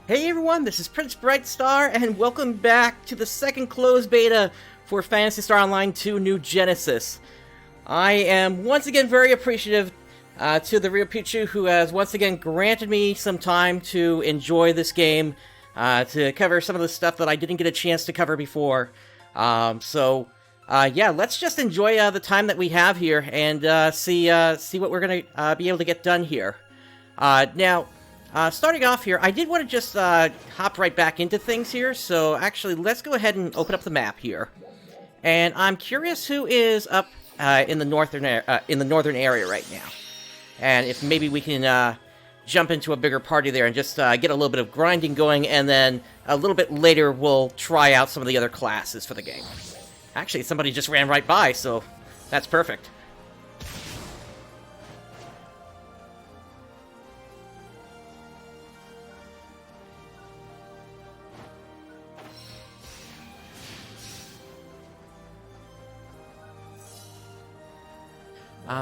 Hey everyone, this is PrinceBrightstar, and welcome back to the second closed beta for Phantasy Star Online 2 New Genesis. I am once again very appreciative to theryupichu, who has once again granted me some time to enjoy this game, to cover some of the stuff that I didn't get a chance to cover before. Yeah, let's just enjoy the time that we have here and see what we're going to be able to get done here. Starting off here, I did want to just hop right back into things here, so actually let's go ahead and open up the map here. And I'm curious who is up in the northern area right now, and if maybe we can jump into a bigger party there and just get a little bit of grinding going, and then a little bit later we'll try out some of the other classes for the game. Actually, somebody just ran right by, so that's perfect.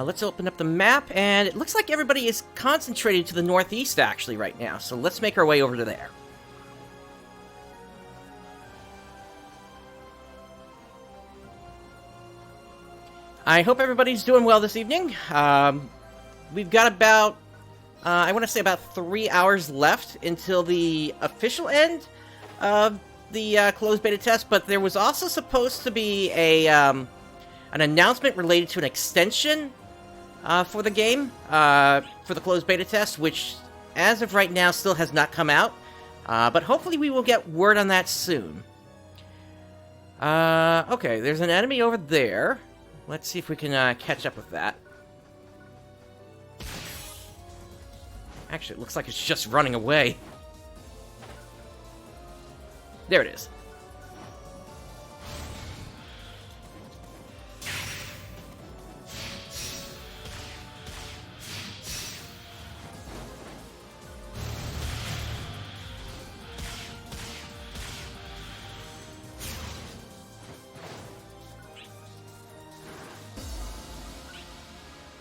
Let's open up the map, and it looks like everybody is concentrated to the northeast, actually, right now. So let's make our way over to there. I hope everybody's doing well this evening. We've got about, I want to say about 3 hours left until the official end of the closed beta test, but there was also supposed to be an announcement related to an extension for the game, for the closed beta test, which, as of right now, still has not come out. But hopefully we will get word on that soon. Okay, there's an enemy over there. Let's see if we can catch up with that. Actually, it looks like it's just running away. There it is.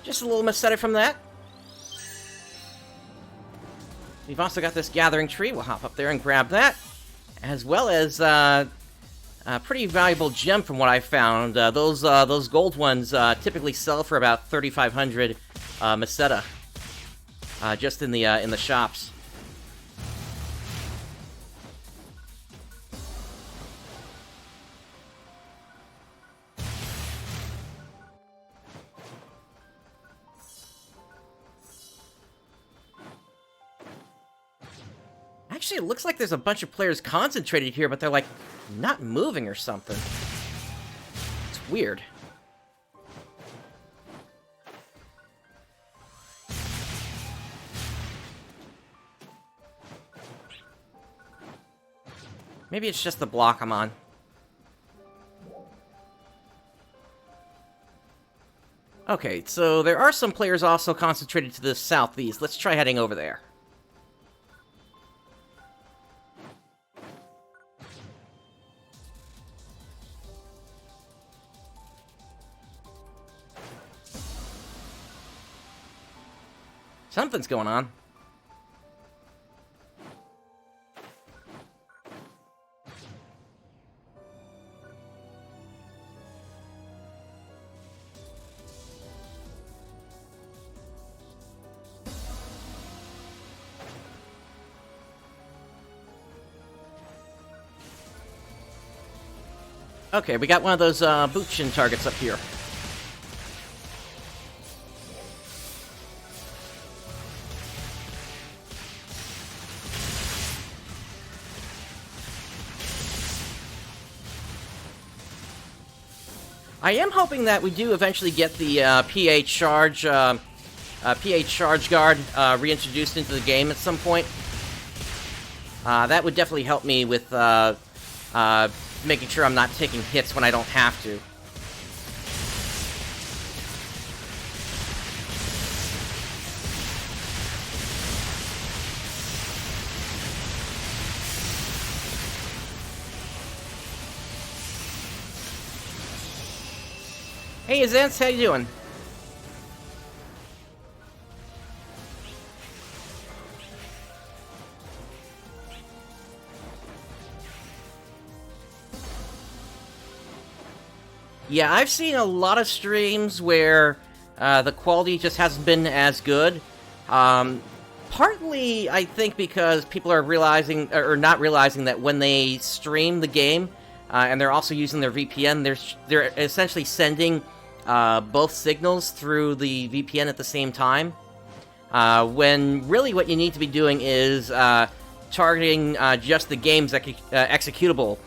Just a little Masetta from that. We've also got this gathering tree. We'll hop up there and grab that. As well as a pretty valuable gem from what I found. Those gold ones typically sell for about 3,500 Masetta. Just in the shops. Actually, it looks like there's a bunch of players concentrated here, but they're, like, not moving or something. It's weird. Maybe it's just the block I'm on. Okay, so there are some players also concentrated to the southeast. Let's try heading over there. Something's going on. Okay, we got one of those boot-chin targets up here. I am hoping that we do eventually get the PA charge guard reintroduced into the game at some point. That would definitely help me with making sure I'm not taking hits when I don't have to. Hey, Azance, how you doing? Yeah, I've seen a lot of streams where the quality just hasn't been as good. Partly, I think, because people are realizing, or not realizing, that when they stream the game, and they're also using their VPN, they're essentially sending both signals through the VPN at the same time. When really what you need to be doing is targeting just the game's executable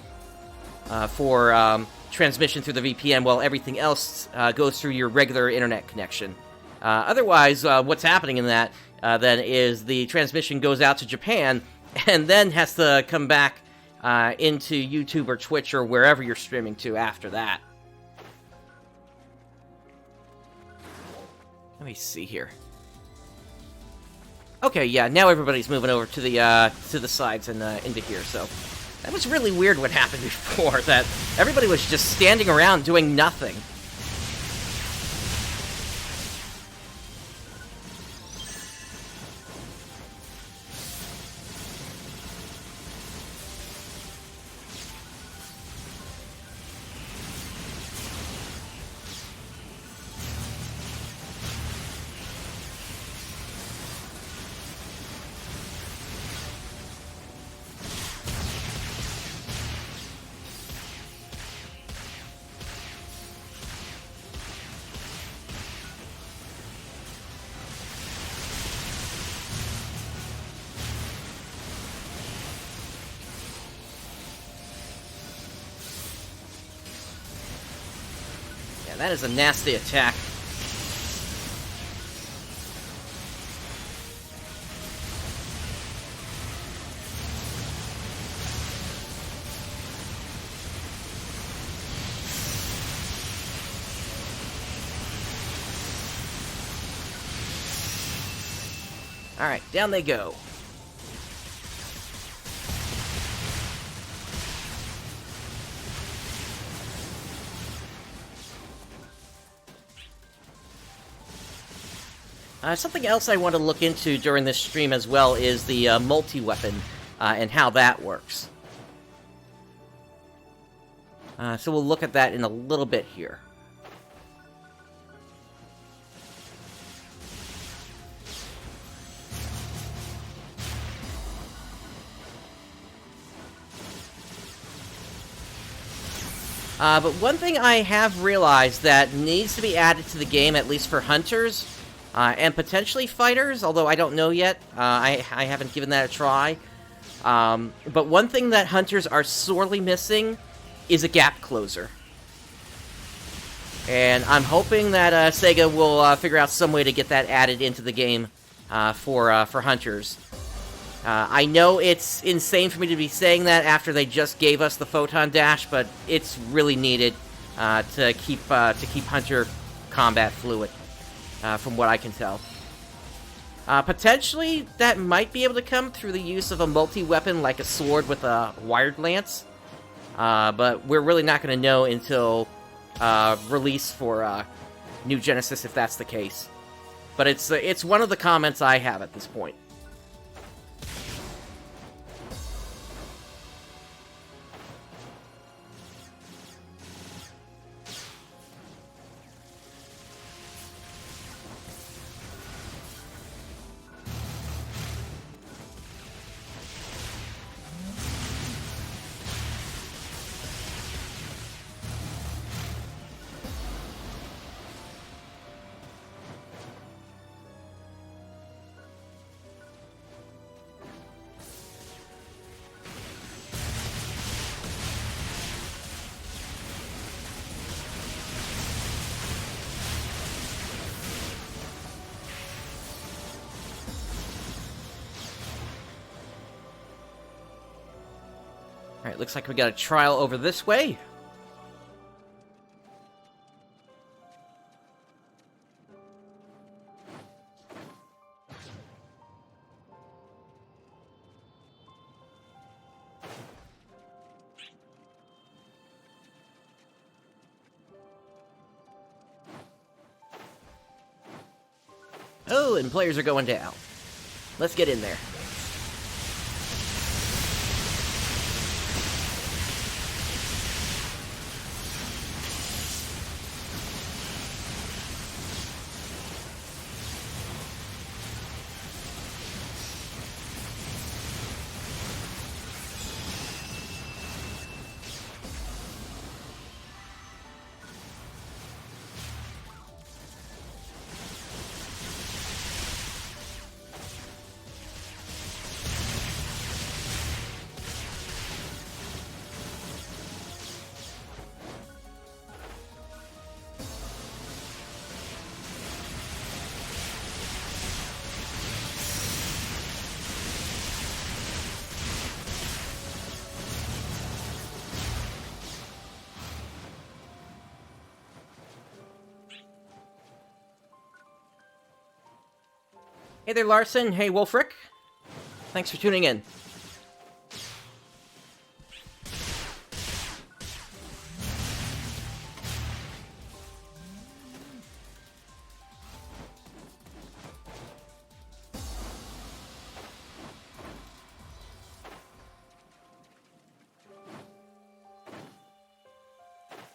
for transmission through the VPN, while everything else goes through your regular internet connection. Otherwise, what's happening in that then is the transmission goes out to Japan and then has to come back into YouTube or Twitch or wherever you're streaming to after that. Let me see here. Okay, yeah, now everybody's moving over to the sides and into here, so... That was really weird what happened before, that everybody was just standing around doing nothing. That is a nasty attack. Alright, down they go. Something else I want to look into during this stream as well is the multi-weapon and how that works. So we'll look at that in a little bit here. But one thing I have realized that needs to be added to the game, at least for hunters, and potentially fighters, although I don't know yet. I haven't given that a try. But one thing that hunters are sorely missing is a gap closer. And I'm hoping that Sega will figure out some way to get that added into the game for hunters. I know it's insane for me to be saying that after they just gave us the photon dash, but it's really needed to keep hunter combat fluid. From what I can tell. Potentially, that might be able to come through the use of a multi-weapon like a sword with a wired lance. But we're really not going to know until release for New Genesis if that's the case. But it's one of the comments I have at this point. Alright, looks like we got a trial over this way. Oh, and players are going down. Let's get in there. Hey there, Larson. Hey, Wolfric. Thanks for tuning in.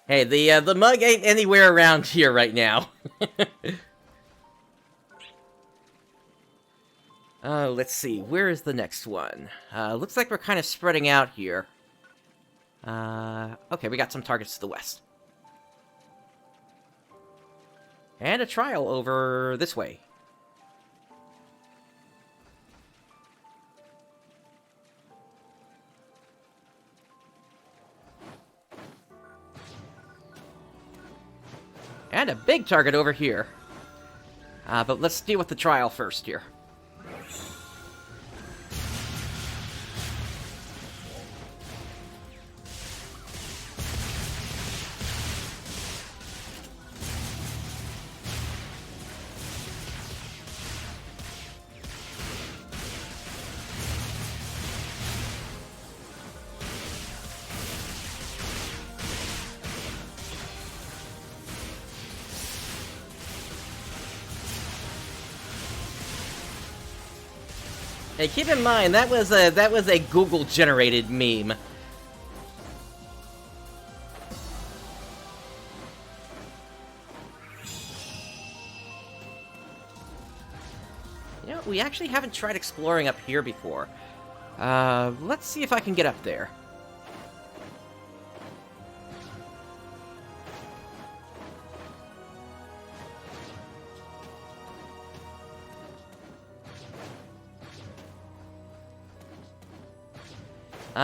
Hey, the mug ain't anywhere around here right now. Let's see. Where is the next one? Looks like we're kind of spreading out here. Okay, we got some targets to the west. And a trial over this way. And a big target over here. But let's deal with the trial first here. Hey, keep in mind that was a Google-generated meme. You know, we actually haven't tried exploring up here before. Let's see if I can get up there.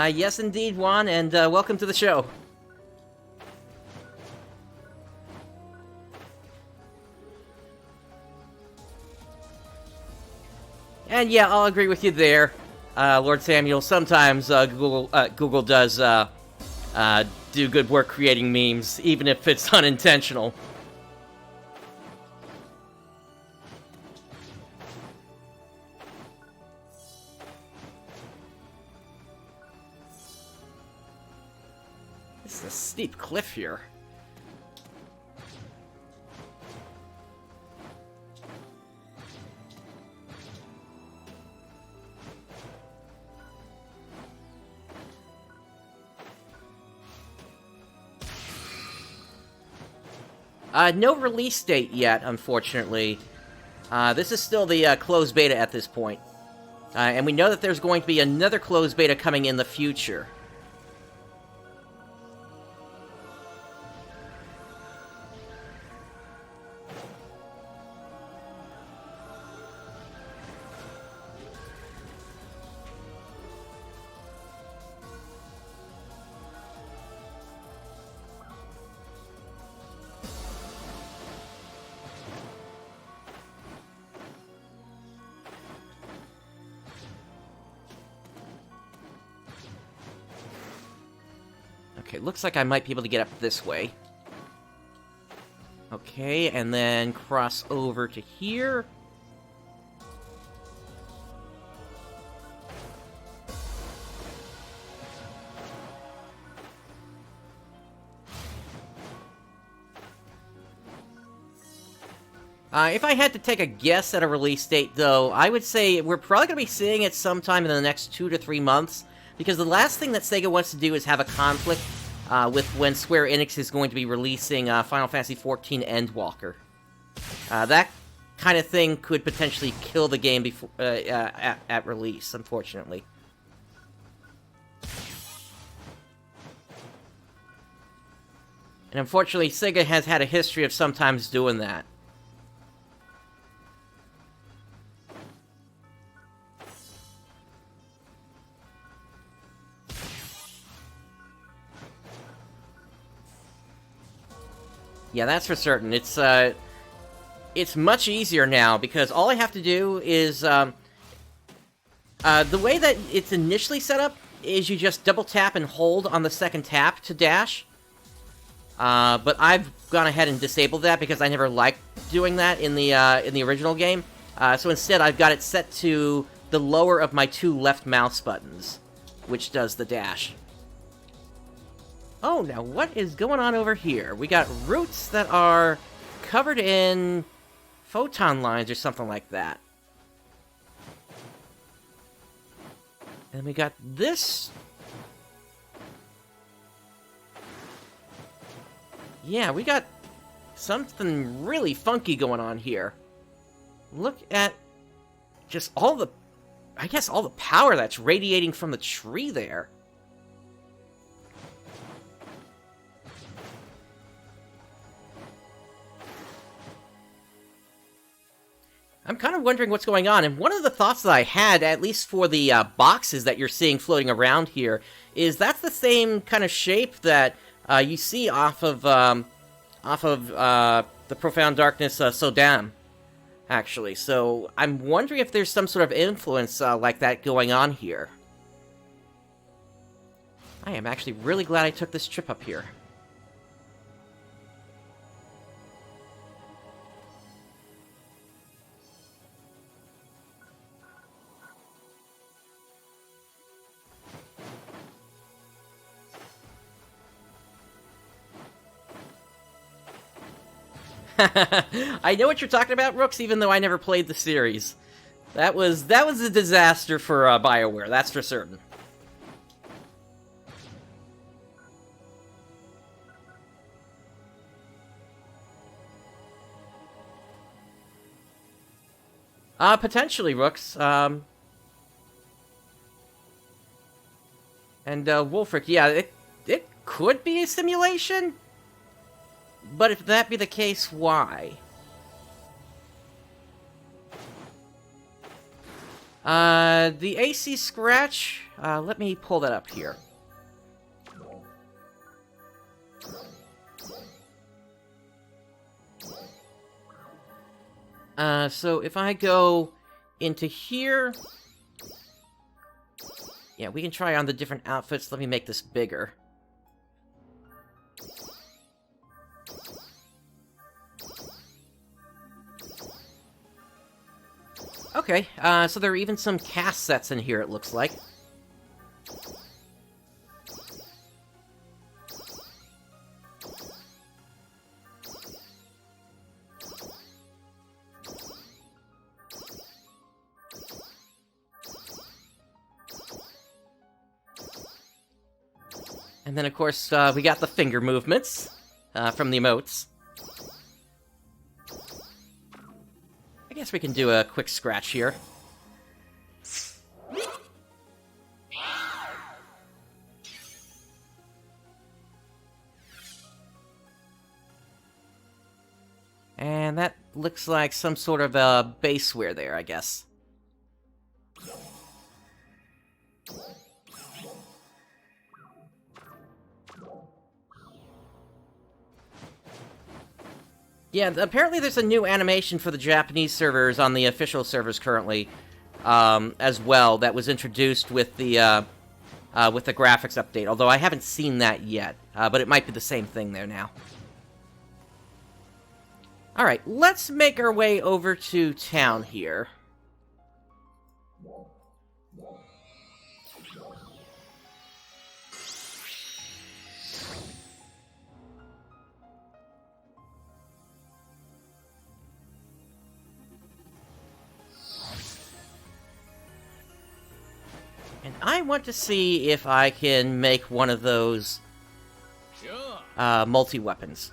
Yes indeed, Juan, and welcome to the show. And yeah, I'll agree with you there, Lord Samuel. Sometimes Google does do good work creating memes, even if it's unintentional. This is a steep cliff here. No release date yet, unfortunately. This is still the closed beta at this point. And we know that there's going to be another closed beta coming in the future. Okay, looks like I might be able to get up this way. Okay, and then cross over to here. If I had to take a guess at a release date, though, I would say we're probably going to be seeing it sometime in the next 2 to 3 months, because the last thing that Sega wants to do is have a conflict with when Square Enix is going to be releasing Final Fantasy XIV Endwalker. That kind of thing could potentially kill the game before at release, unfortunately. And unfortunately, Sega has had a history of sometimes doing that. Yeah, that's for certain. It's much easier now, because all I have to do is, the way that it's initially set up is you just double tap and hold on the second tap to dash. But I've gone ahead and disabled that because I never liked doing that in the original game. So instead, I've got it set to the lower of my 2 left mouse buttons, which does the dash. Oh, now what is going on over here? We got roots that are covered in photon lines or something like that. And we got this. Yeah, we got something really funky going on here. Look at just all the, I guess, all the power that's radiating from the tree there. I'm kind of wondering what's going on, and one of the thoughts that I had, at least for the boxes that you're seeing floating around here, is that's the same kind of shape that you see off of the Profound Darkness Sodam, actually. So I'm wondering if there's some sort of influence like that going on here. I am actually really glad I took this trip up here. I know what you're talking about, Rooks, even though I never played the series. That was a disaster for BioWare, that's for certain. Potentially, Rooks. And Wolfric, yeah, it could be a simulation? But if that be the case, why? The AC Scratch, let me pull that up here. So if I go into here... Yeah, we can try on the different outfits. Let me make this bigger. Okay, so there are even some cast sets in here, it looks like. And then, of course, we got the finger movements from the emotes. I guess we can do a quick scratch here. And that looks like some sort of a baseware there, I guess. Yeah, apparently there's a new animation for the Japanese servers on the official servers currently, as well, that was introduced with the graphics update, although I haven't seen that yet, but it might be the same thing there now. Alright, let's make our way over to town here. And I want to see if I can make one of those multi-weapons.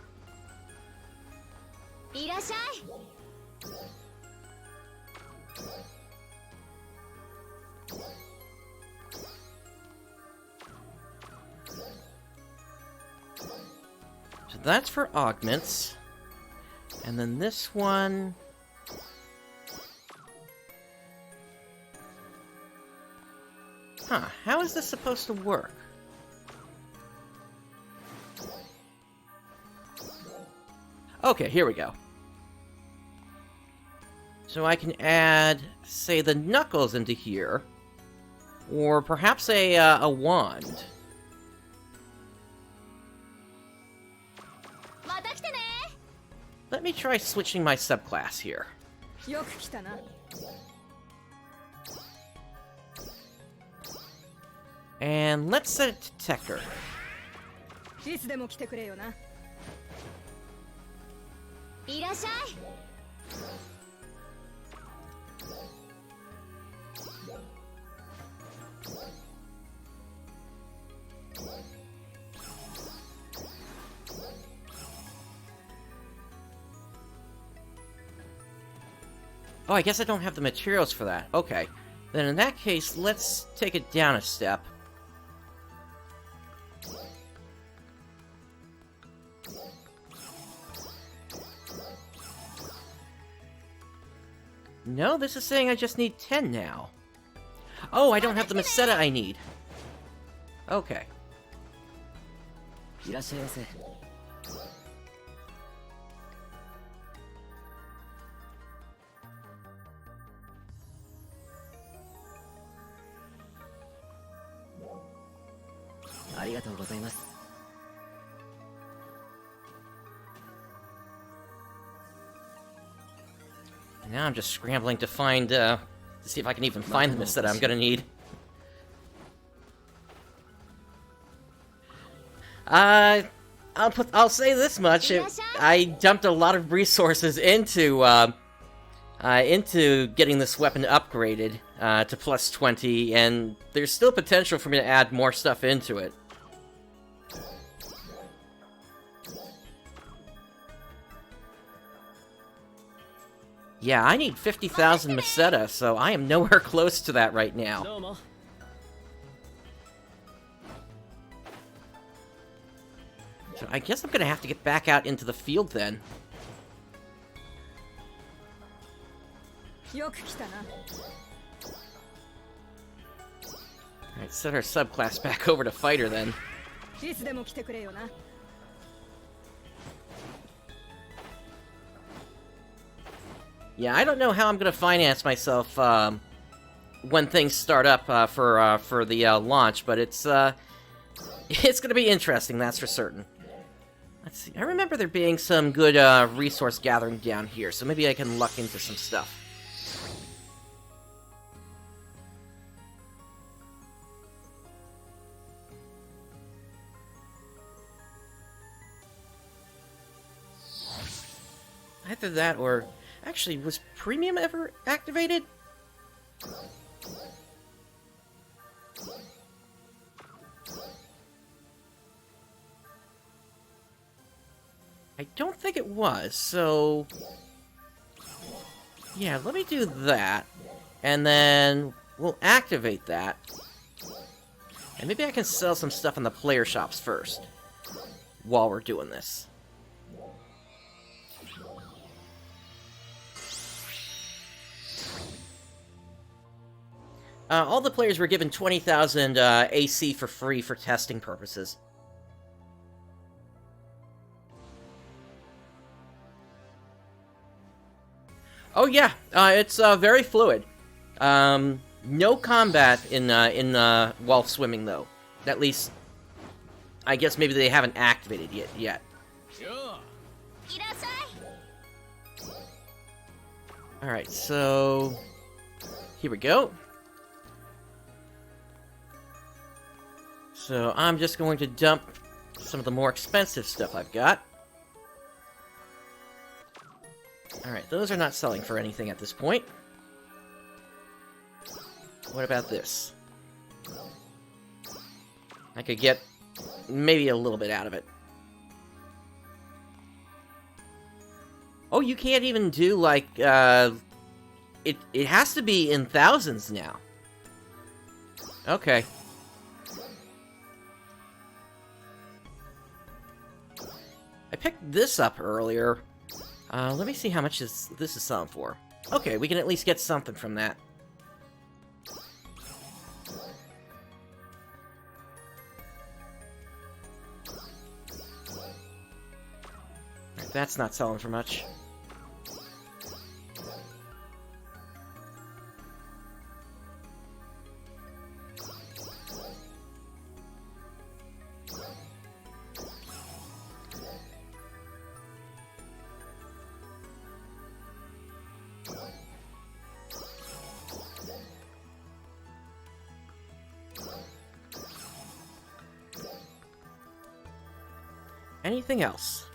So that's for augments. And then this one... Huh, how is this supposed to work? Okay, here we go. So I can add, say, the knuckles into here. Or perhaps a wand. Let me try switching my subclass here. よく来たな。 And let's set it to Tecker. いつでも来てくれよな。いらっしゃい。 Oh, I guess I don't have the materials for that. Okay. Then in that case, let's take it down a step. No, this is saying I just need 10 now. Oh, I don't have the Meseta I need. Okay. いらっしゃいませ。ありがとうございます。 Now I'm just scrambling to find, to see if I can even find the Meseta I'm gonna need. I'll say this much. I dumped a lot of resources into getting this weapon upgraded to plus 20, and there's still potential for me to add more stuff into it. Yeah, I need 50,000 Meseta, so I am nowhere close to that right now. So I guess I'm gonna have to get back out into the field then. Alright, set our subclass back over to Fighter then. Yeah, I don't know how I'm gonna finance myself when things start up for the launch, but it's gonna be interesting, that's for certain. Let's see. I remember there being some good resource gathering down here, so maybe I can luck into some stuff. Either that or... Actually, was Premium ever activated? I don't think it was, so... Yeah, let me do that. And then we'll activate that. And maybe I can sell some stuff in the player shops first, while we're doing this. All the players were given 20,000 AC for free for testing purposes. Oh yeah, it's very fluid. No combat in while swimming though. At least, I guess maybe they haven't activated it yet. All right, so here we go. So I'm just going to dump some of the more expensive stuff I've got. Alright, those are not selling for anything at this point. What about this? I could get maybe a little bit out of it. Oh, you can't even do, like, it has to be in thousands now. Okay. I picked this up earlier. Let me see how much this is selling for. Okay, we can at least get something from that. That's not selling for much. anything else?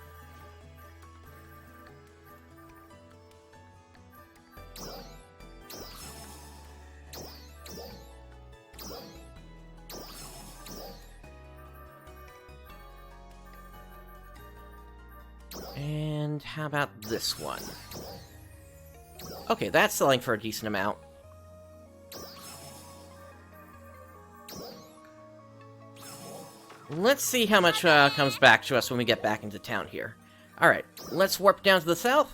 And how about this one? Okay, that's selling for a decent amount. Let's see how much comes back to us when we get back into town here. Alright, let's warp down to the south.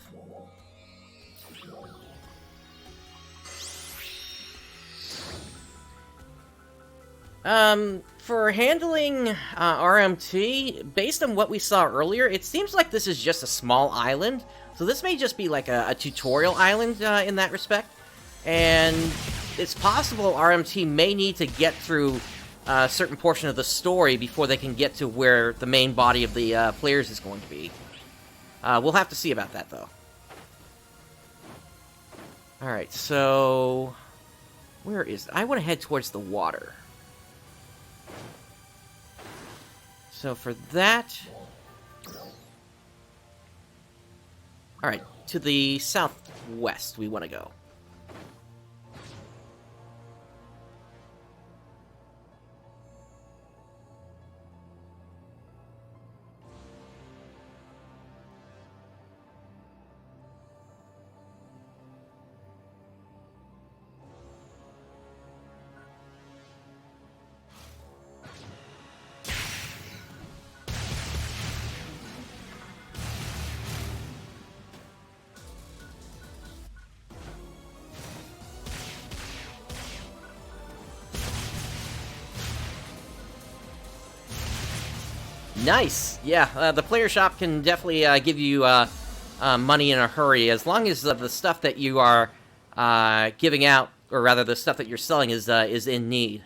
For handling RMT, based on what we saw earlier, it seems like this is just a small island. So this may just be like a tutorial island in that respect. And it's possible RMT may need to get through a certain portion of the story before they can get to where the main body of the players is going to be. We'll have to see about that, though. Alright, so... where is it? I want to head towards the water. So for that... alright, to the southwest we want to go. Nice! Yeah, the player shop can definitely give you money in a hurry, as long as the stuff that you are giving out, or rather the stuff that you're selling, is in need.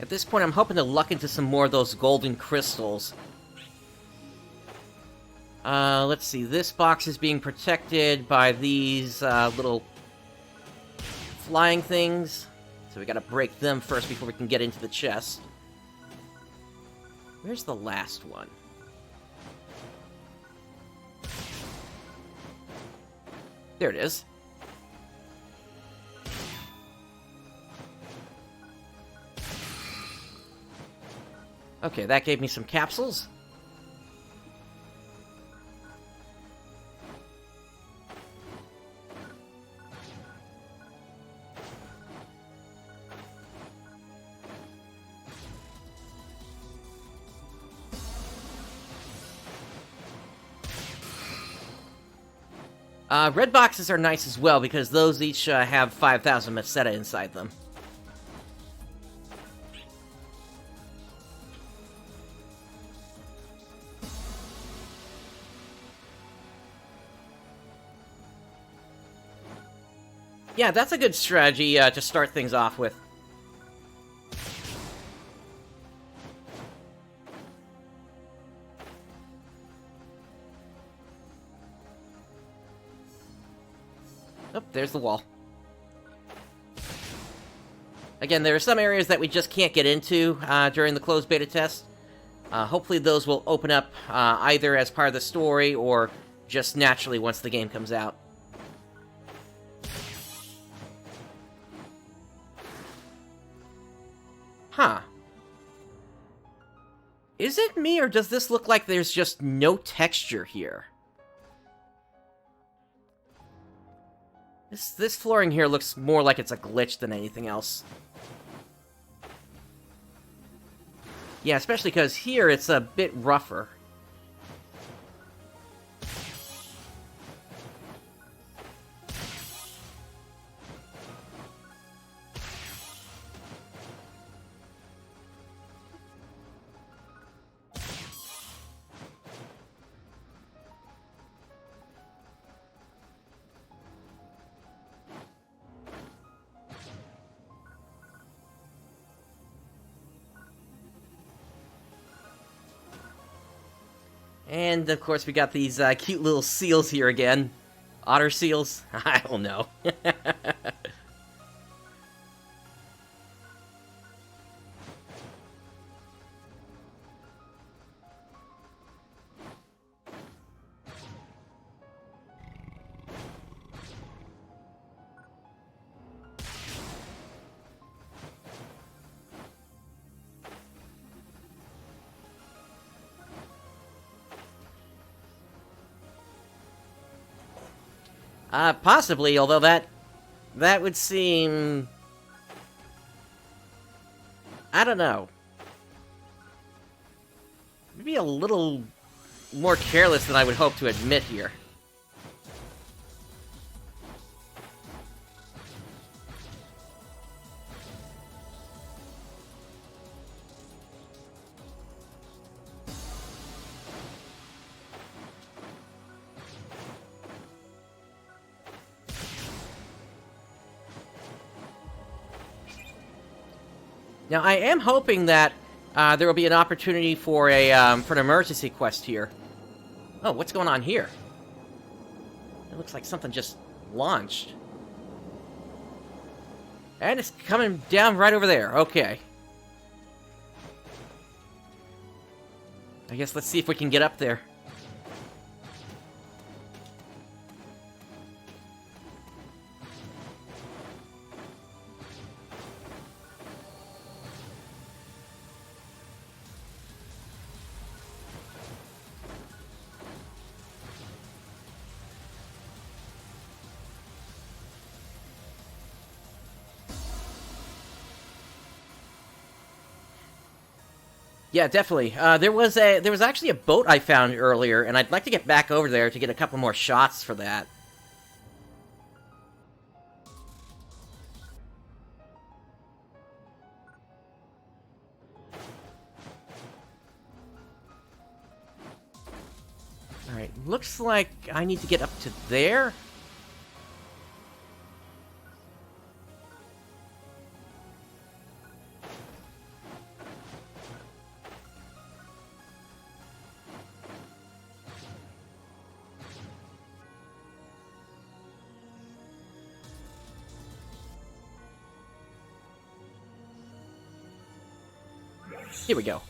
At this point, I'm hoping to luck into some more of those golden crystals. Let's see. This box is being protected by these little flying things. So we gotta break them first before we can get into the chest. Where's the last one? There it is. Okay, that gave me some capsules. Red boxes are nice as well, because those each have 5,000 Meseta inside them. Yeah, that's a good strategy to start things off with. Oh, there's the wall. Again, there are some areas that we just can't get into during the closed beta test. Hopefully those will open up either as part of the story or just naturally once the game comes out. Huh. Is it me, or does this look like there's just no texture here? This flooring here looks more like it's a glitch than anything else. Yeah, especially because here it's a bit rougher. And, of course, we got these cute little seals here again. Otter seals? I don't know. Possibly, although that would seem... I don't know. Maybe a little more careless than I would hope to admit here. Now, I am hoping that there will be an opportunity for an emergency quest here. Oh, what's going on here? It looks like something just launched. And it's coming down right over there. Okay. I guess let's see if we can get up there. Yeah, definitely. There was actually a boat I found earlier, and I'd like to get back over there to get a couple more shots for that. Alright, looks like I need to get up to there. Here we go.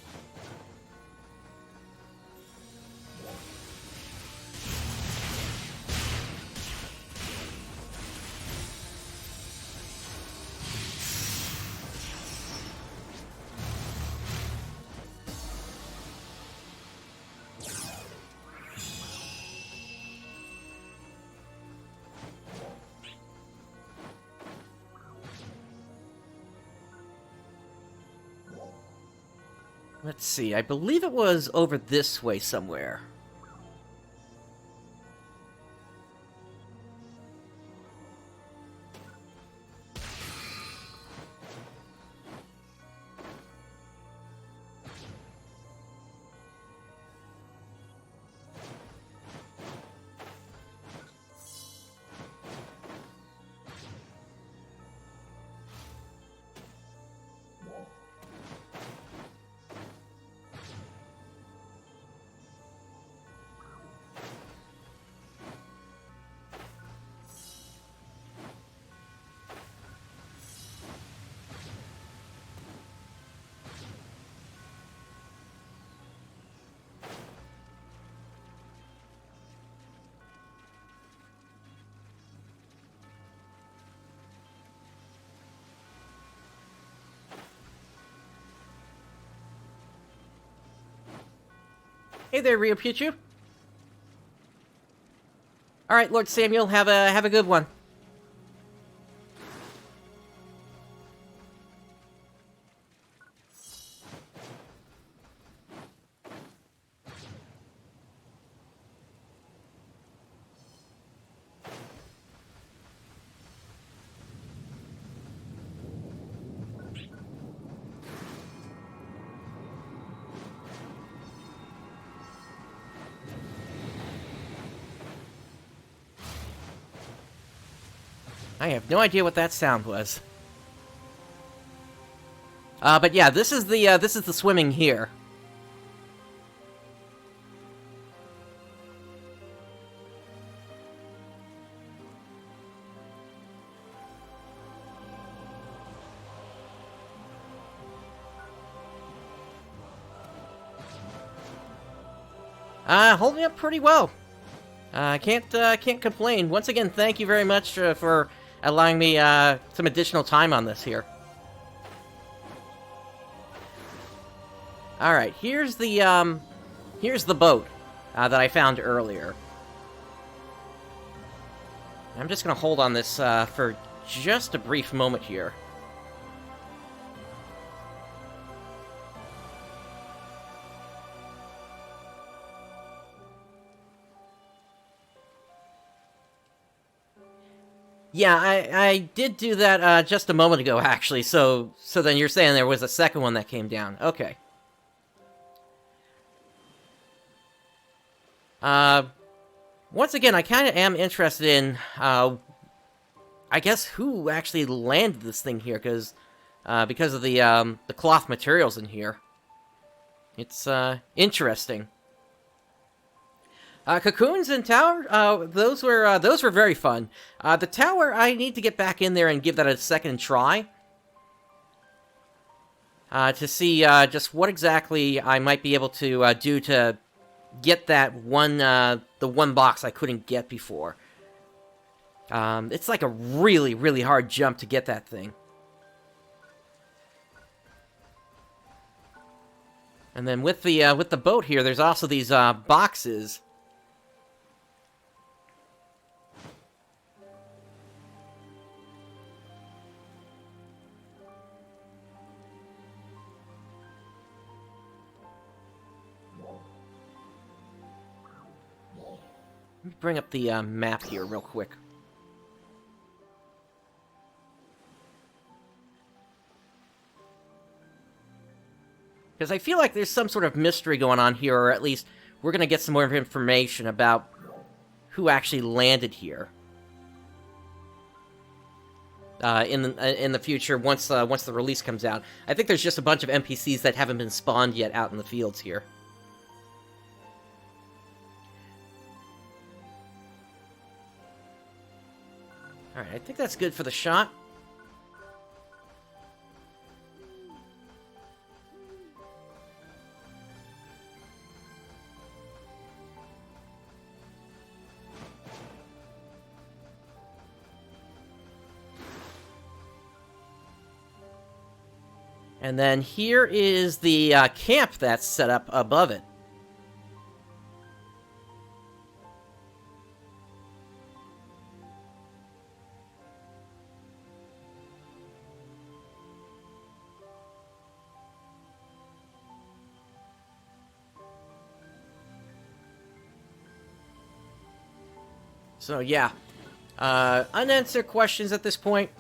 Let's see, I believe it was over this way somewhere. Hey there, theryupichu. All right, Lord Samuel, have a good one. I have no idea what that sound was. But yeah, this is the swimming here. Holding up pretty well. Can't complain. Once again, thank you very much for allowing me some additional time on this here. All right, here's the boat that I found earlier. I'm just gonna hold on this for just a brief moment here. Yeah, I did do that just a moment ago, actually. So then you're saying there was a second one that came down. Okay. Once again, I kind of am interested in, I guess, who actually landed this thing here, because of the cloth materials in here. It's interesting. Cocoons and tower, those were very fun. The tower, I need to get back in there and give that a second try. To see just what exactly I might be able to do to get that one, the one box I couldn't get before. It's like a really, really hard jump to get that thing. And then with the boat here, there's also these boxes. Let me bring up the map here real quick. Because I feel like there's some sort of mystery going on here, or at least we're going to get some more information about who actually landed here. In the future, once the release comes out. I think there's just a bunch of NPCs that haven't been spawned yet out in the fields here. Alright, I think that's good for the shot. And then here is the camp that's set up above it. So yeah, unanswered questions at this point.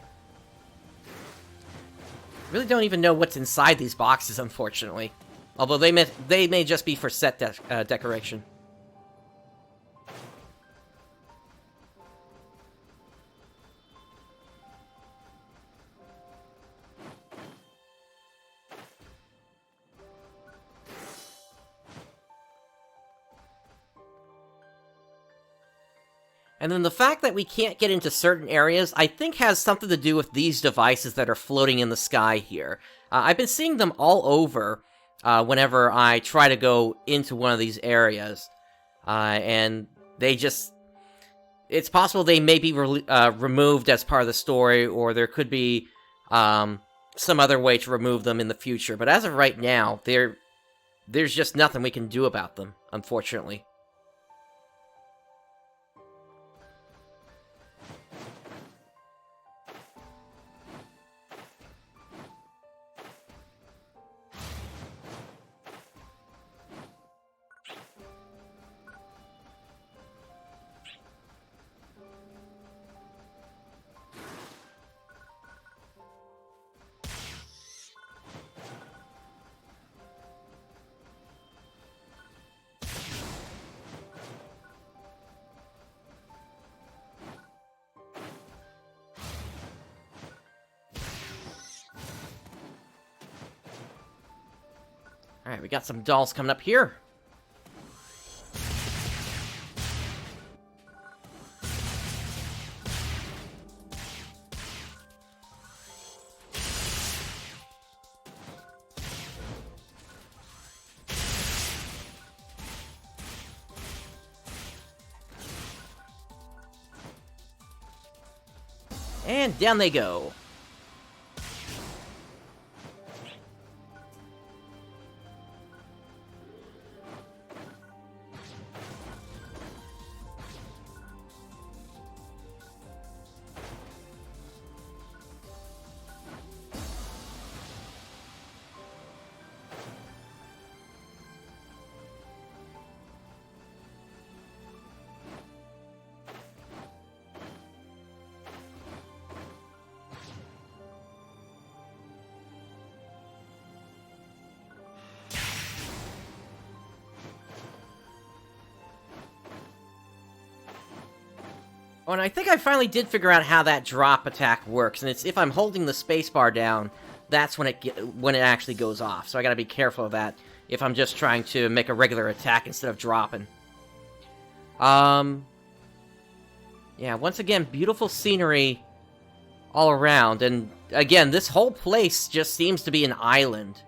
Really don't even know what's inside these boxes, unfortunately. Although they may just be for set decoration. And then the fact that we can't get into certain areas, I think has something to do with these devices that are floating in the sky here. I've been seeing them all over whenever I try to go into one of these areas. And they just... It's possible they may be removed as part of the story, or there could be some other way to remove them in the future. But as of right now, there's just nothing we can do about them, unfortunately. Alright, we got some dolls coming up here. And down they go. Oh, and I think I finally did figure out how that drop attack works, and it's if I'm holding the spacebar down, that's when it actually goes off. So I gotta be careful of that if I'm just trying to make a regular attack instead of dropping. Yeah, once again, beautiful scenery all around, and again, this whole place just seems to be an island.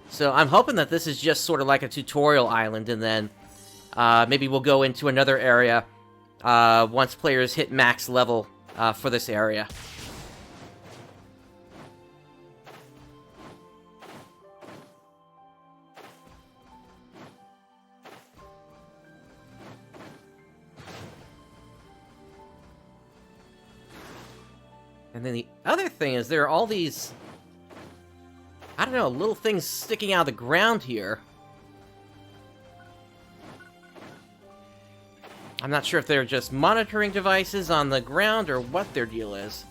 So I'm hoping that this is just sort of like a tutorial island, and then maybe we'll go into another area once players hit max level for this area. And then the other thing is there are all these, I don't know, little things sticking out of the ground here. I'm not sure if they're just monitoring devices on the ground or what their deal is.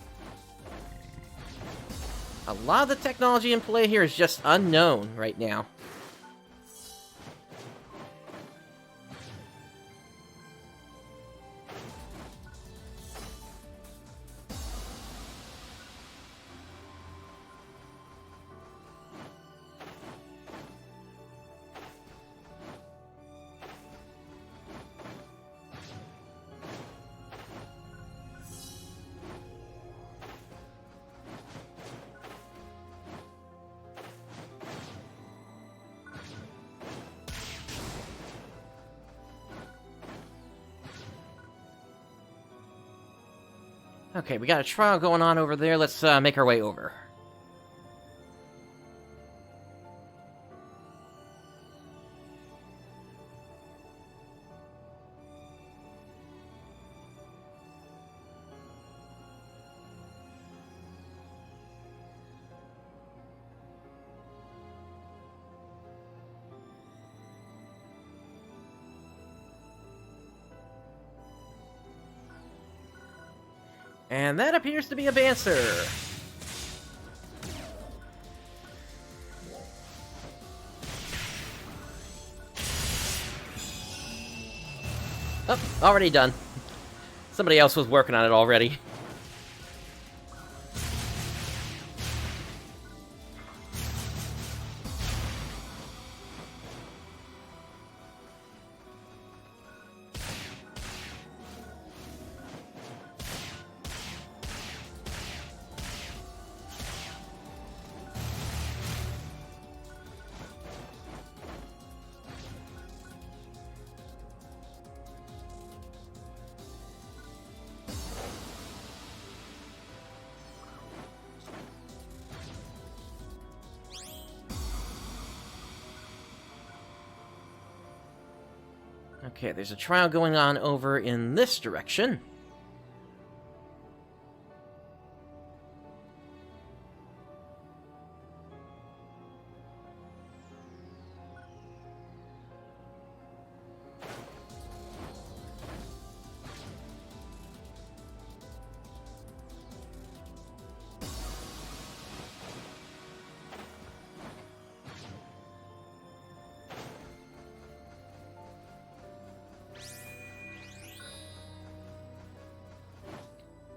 A lot of the technology in play here is just unknown right now. Okay, we got a trial going on over there. Let's make our way over. And that appears to be a Bancer. Oh, already done. Somebody else was working on it already. Okay, there's a trial going on over in this direction.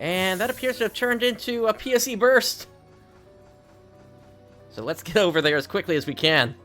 And that appears to have turned into a PSE Burst. So let's get over there as quickly as we can.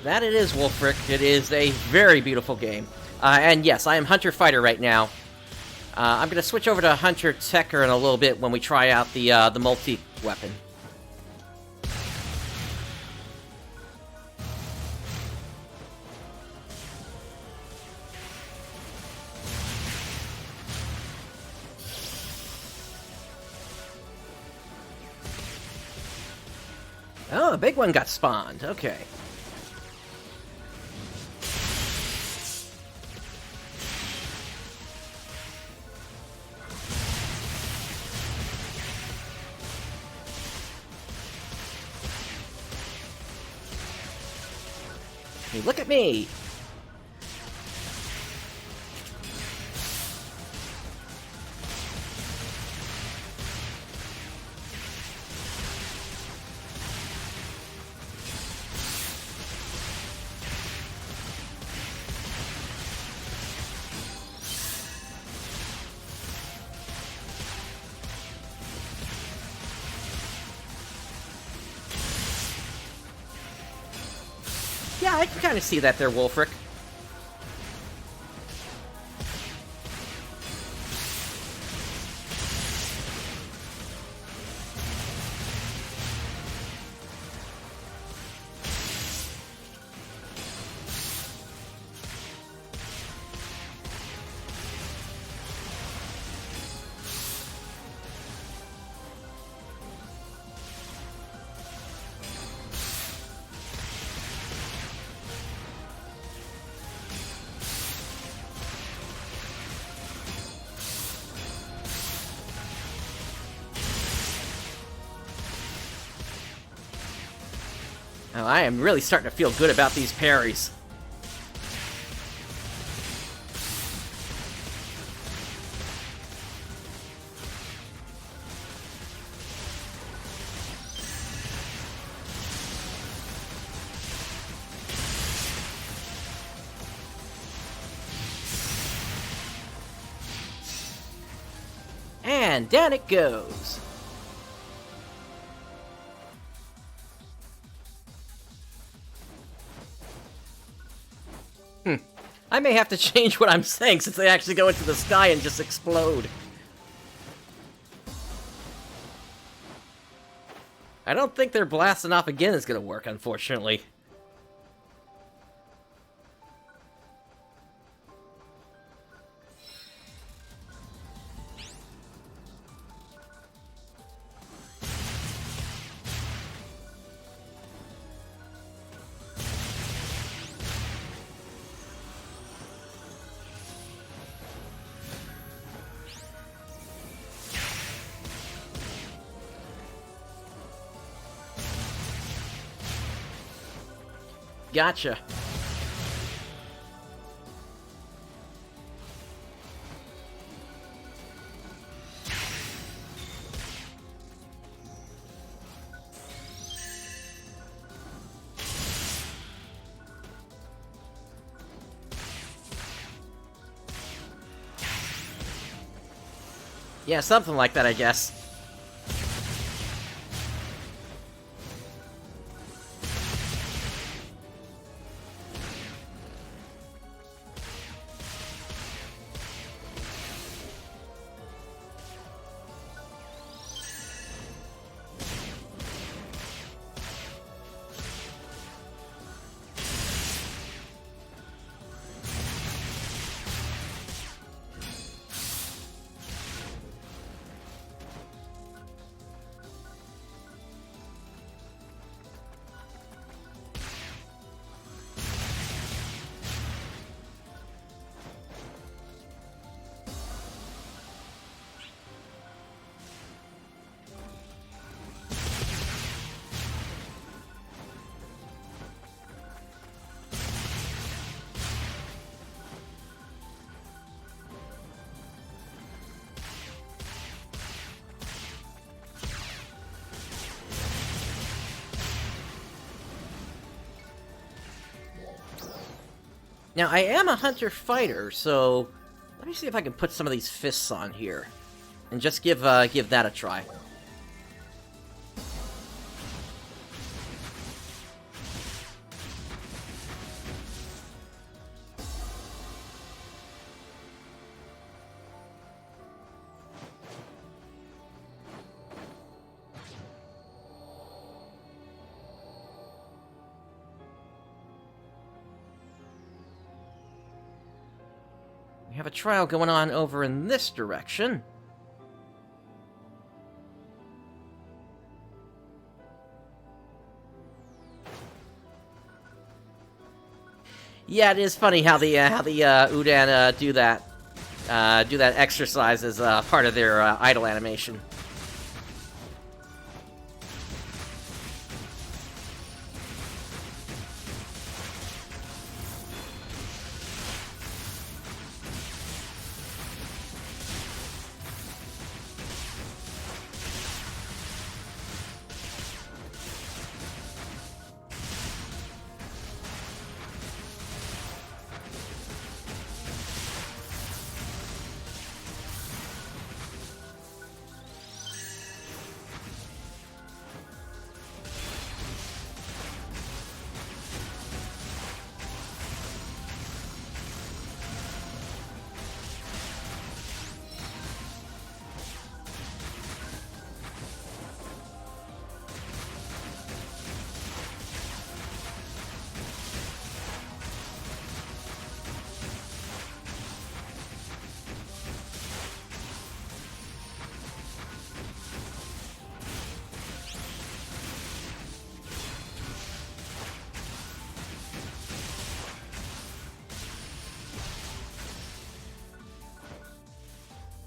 That it is, Wolfric. It is a very beautiful game. And yes, I am Hunter Fighter right now. I'm going to switch over to Hunter Techer in a little bit when we try out the multi-weapon. Oh, a big one got spawned. Okay. Hey, look at me! Yeah, I can kind of see that there, Wolfric. Oh, I am really starting to feel good about these parries. And down it goes. I may have to change what I'm saying since they actually go into the sky and just explode. I don't think their blasting off again is going to work, unfortunately. Gotcha. Yeah, something like that, I guess. Now, I am a hunter fighter, so let me see if I can put some of these fists on here and just give that a try. have a trial going on over in this direction. Yeah, it is funny how the Udan do that exercise as part of their idle animation.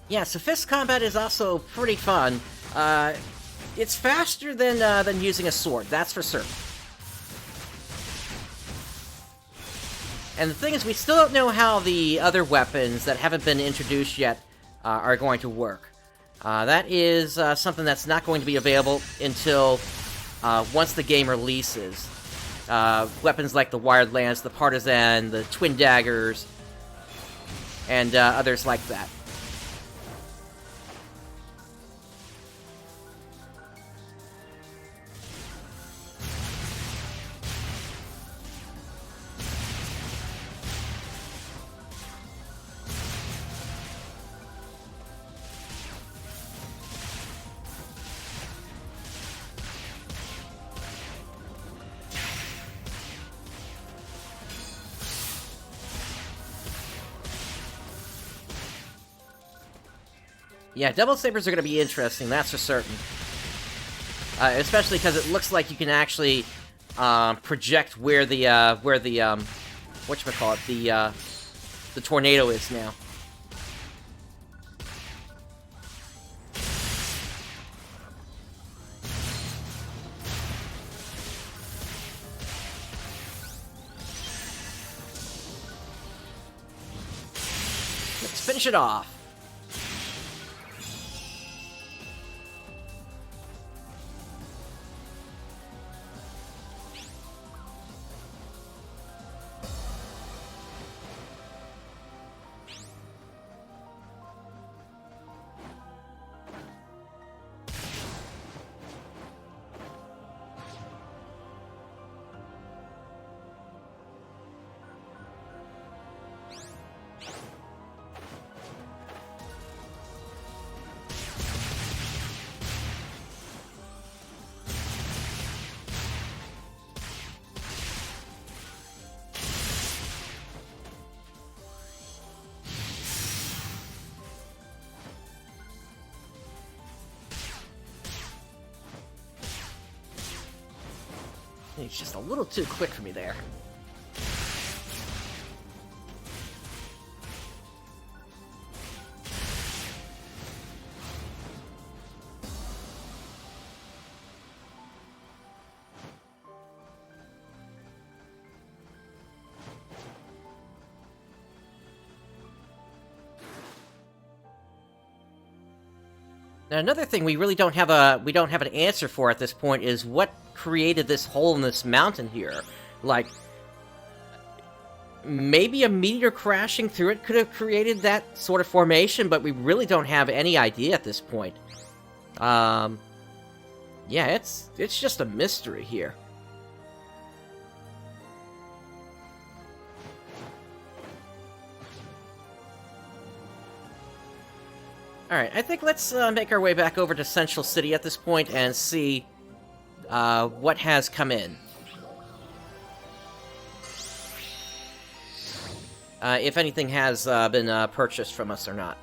Yeah, so fist combat is also pretty fun. It's faster than using a sword, that's for certain. And the thing is, we still don't know how the other weapons that haven't been introduced yet are going to work. That is something that's not going to be available until once the game releases. Weapons like the Wired Lance, the Partisan, the Twin Daggers, and others like that. Yeah, double sabers are going to be interesting, that's for certain. Especially because it looks like you can actually project where the whatchamacallit, the tornado is now. Let's finish it off. It's just a little too quick for me there. Now, another thing we really don't have an answer for at this point is what created this hole in this mountain here. Like, maybe a meteor crashing through it could have created that sort of formation, but we really don't have any idea at this point. Yeah, it's just a mystery here. Alright, I think let's make our way back over to Central City at this point and see what has come in. if anything has been purchased from us or not.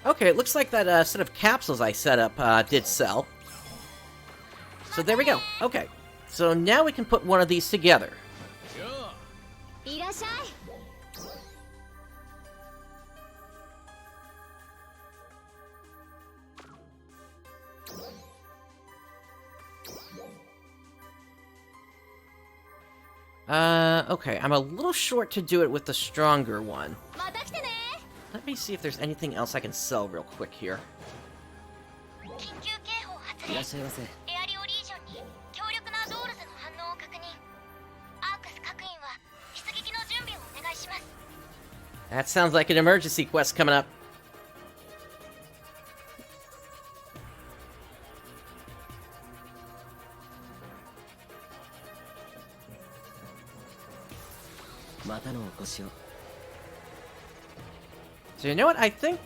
Okay, it looks like that set of capsules I set up did sell. So there we go. Okay, so now we can put one of these together. Okay, I'm a little short to do it with the stronger one. Let me see if there's anything else I can sell real quick here. That sounds like an emergency quest coming up. So you know what? I think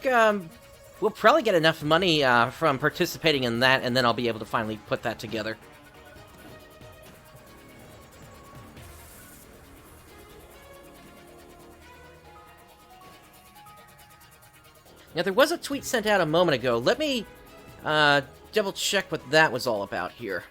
we'll probably get enough money from participating in that, and then I'll be able to finally put that together. Now, there was a tweet sent out a moment ago. Let me double check what that was all about here.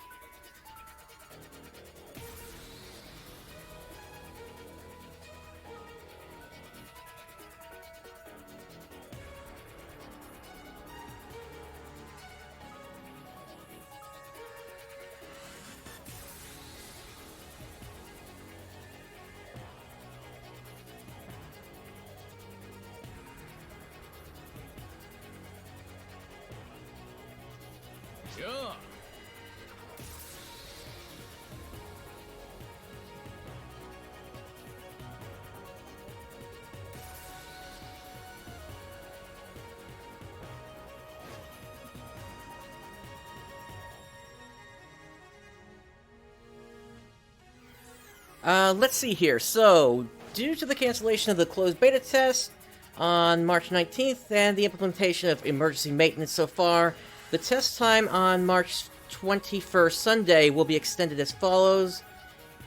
Let's see here. So, due to the cancellation of the closed beta test on March 19th and the implementation of emergency maintenance so far, the test time on March 21st, Sunday, will be extended as follows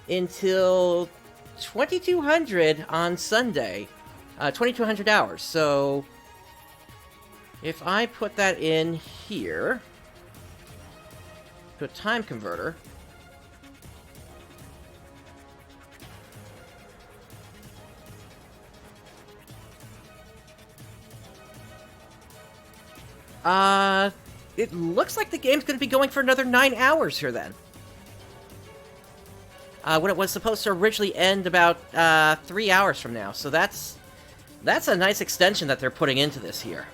until 2200 on Sunday. 2200 hours. So, if I put that in here to a time converter, it looks like the game's going to be going for another 9 hours here, then. When it was supposed to originally end about 3 hours from now. So that's a nice extension that they're putting into this here.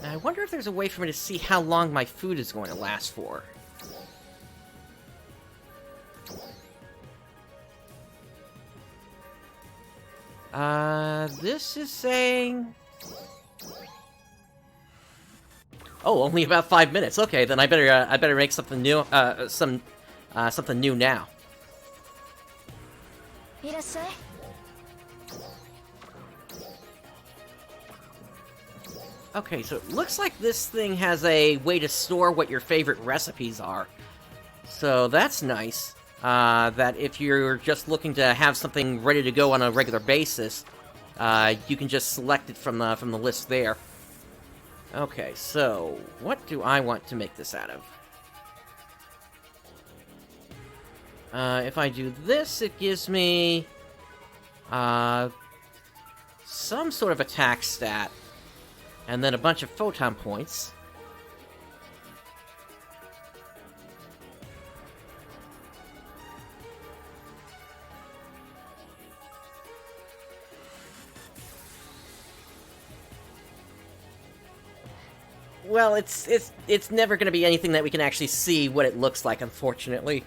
I wonder if there's a way for me to see how long my food is going to last for. This is saying... Oh, only about 5 minutes. Okay, then I better make something new, something new now. Okay, so it looks like this thing has a way to store what your favorite recipes are. So that's nice. That if you're just looking to have something ready to go on a regular basis, you can just select it from the list there. Okay, so what do I want to make this out of? If I do this, it gives me some sort of attack stat. And then a bunch of photon points. Well, it's never going to be anything that we can actually see what it looks like, unfortunately.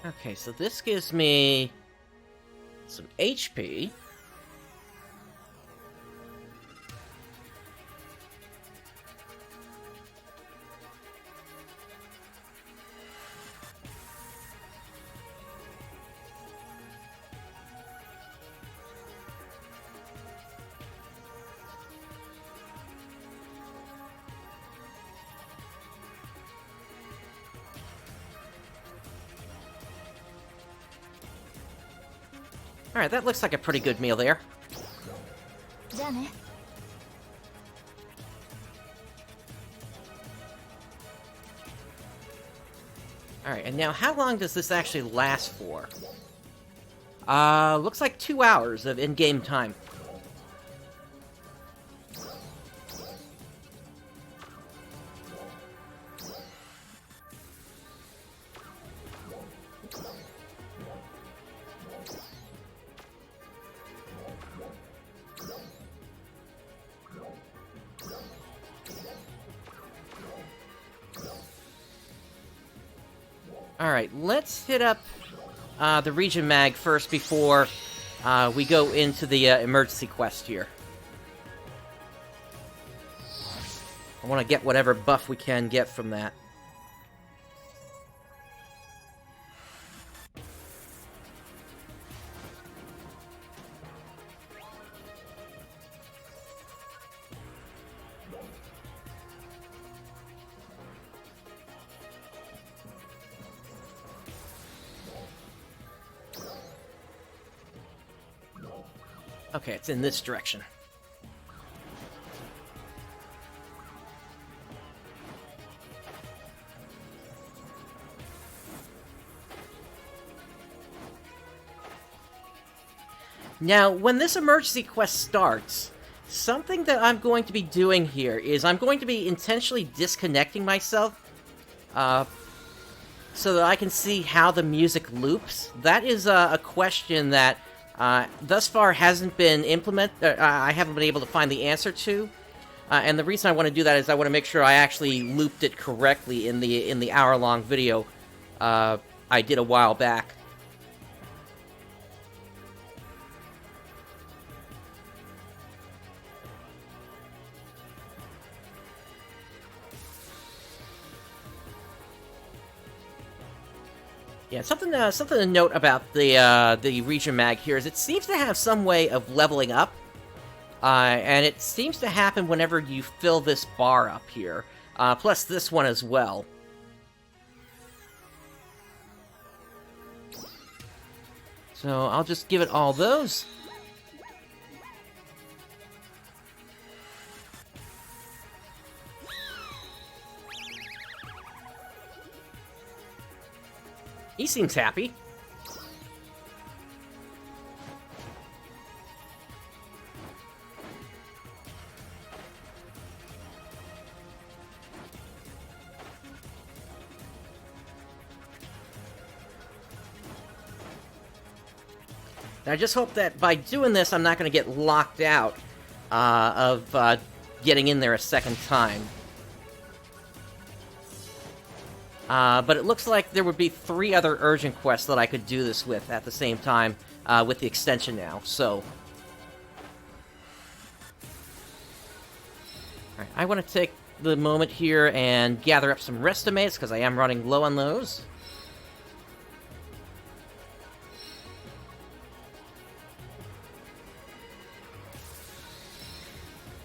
Okay, so this gives me some HP. Alright, that looks like a pretty good meal there. Alright, and now how long does this actually last for? Looks like 2 hours of in-game time. Alright, let's hit up the region mag first before we go into the emergency quest here. I want to get whatever buff we can get from that. Okay, it's in this direction. Now, when this emergency quest starts, something that I'm going to be doing here is I'm going to be intentionally disconnecting myself so that I can see how the music loops. That is a question that thus far hasn't been implemented. I haven't been able to find the answer to, and the reason I want to do that is I want to make sure I actually looped it correctly in the hour-long video I did a while back. Yeah, something to note about the region mag here is it seems to have some way of leveling up, and it seems to happen whenever you fill this bar up here, plus this one as well. So I'll just give it all those. He seems happy. I just hope that by doing this, I'm not going to get locked out of getting in there a second time. But it looks like there would be 3 other urgent quests that I could do this with at the same time, with the extension now, so... Alright, I want to take the moment here and gather up some restimates, because I am running low on those.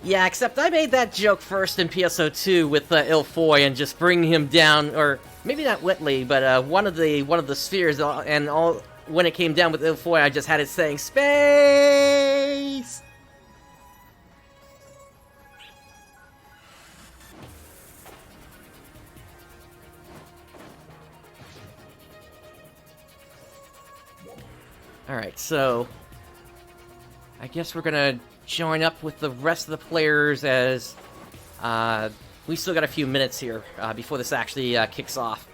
Yeah, except I made that joke first in PSO2 with Ilfoy and just bringing him down, or maybe not Whitley, but one of the spheres, and all when it came down with Ilfoy, I just had it saying space. All right, so I guess we're gonna join up with the rest of the players as we still got a few minutes here before this actually kicks off.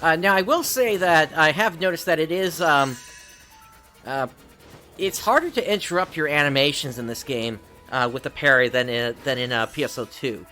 Now, I will say that I have noticed that it is, it's harder to interrupt your animations in this game with the parry than in PSO2.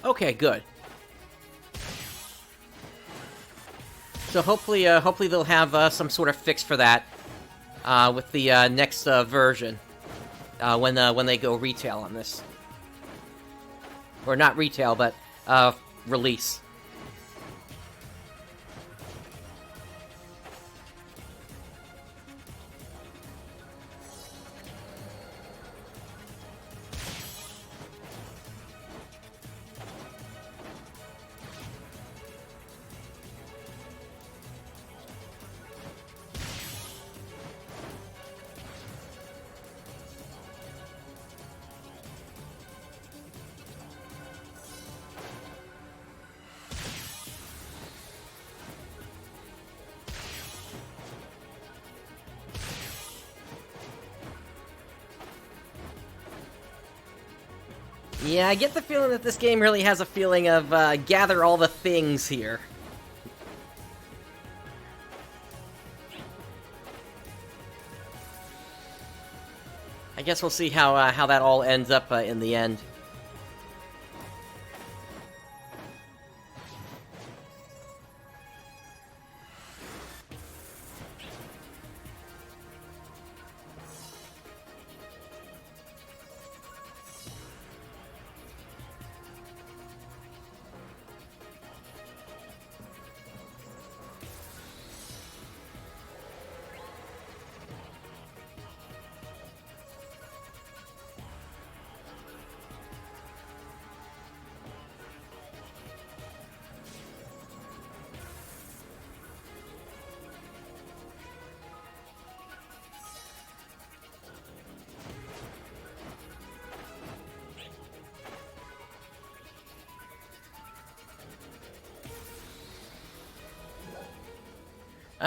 Okay, good. So hopefully they'll have some sort of fix for that with the next version when they go retail on this, or not retail, but release. Yeah, I get the feeling that this game really has a feeling of gather all the things here. I guess we'll see how that all ends up in the end.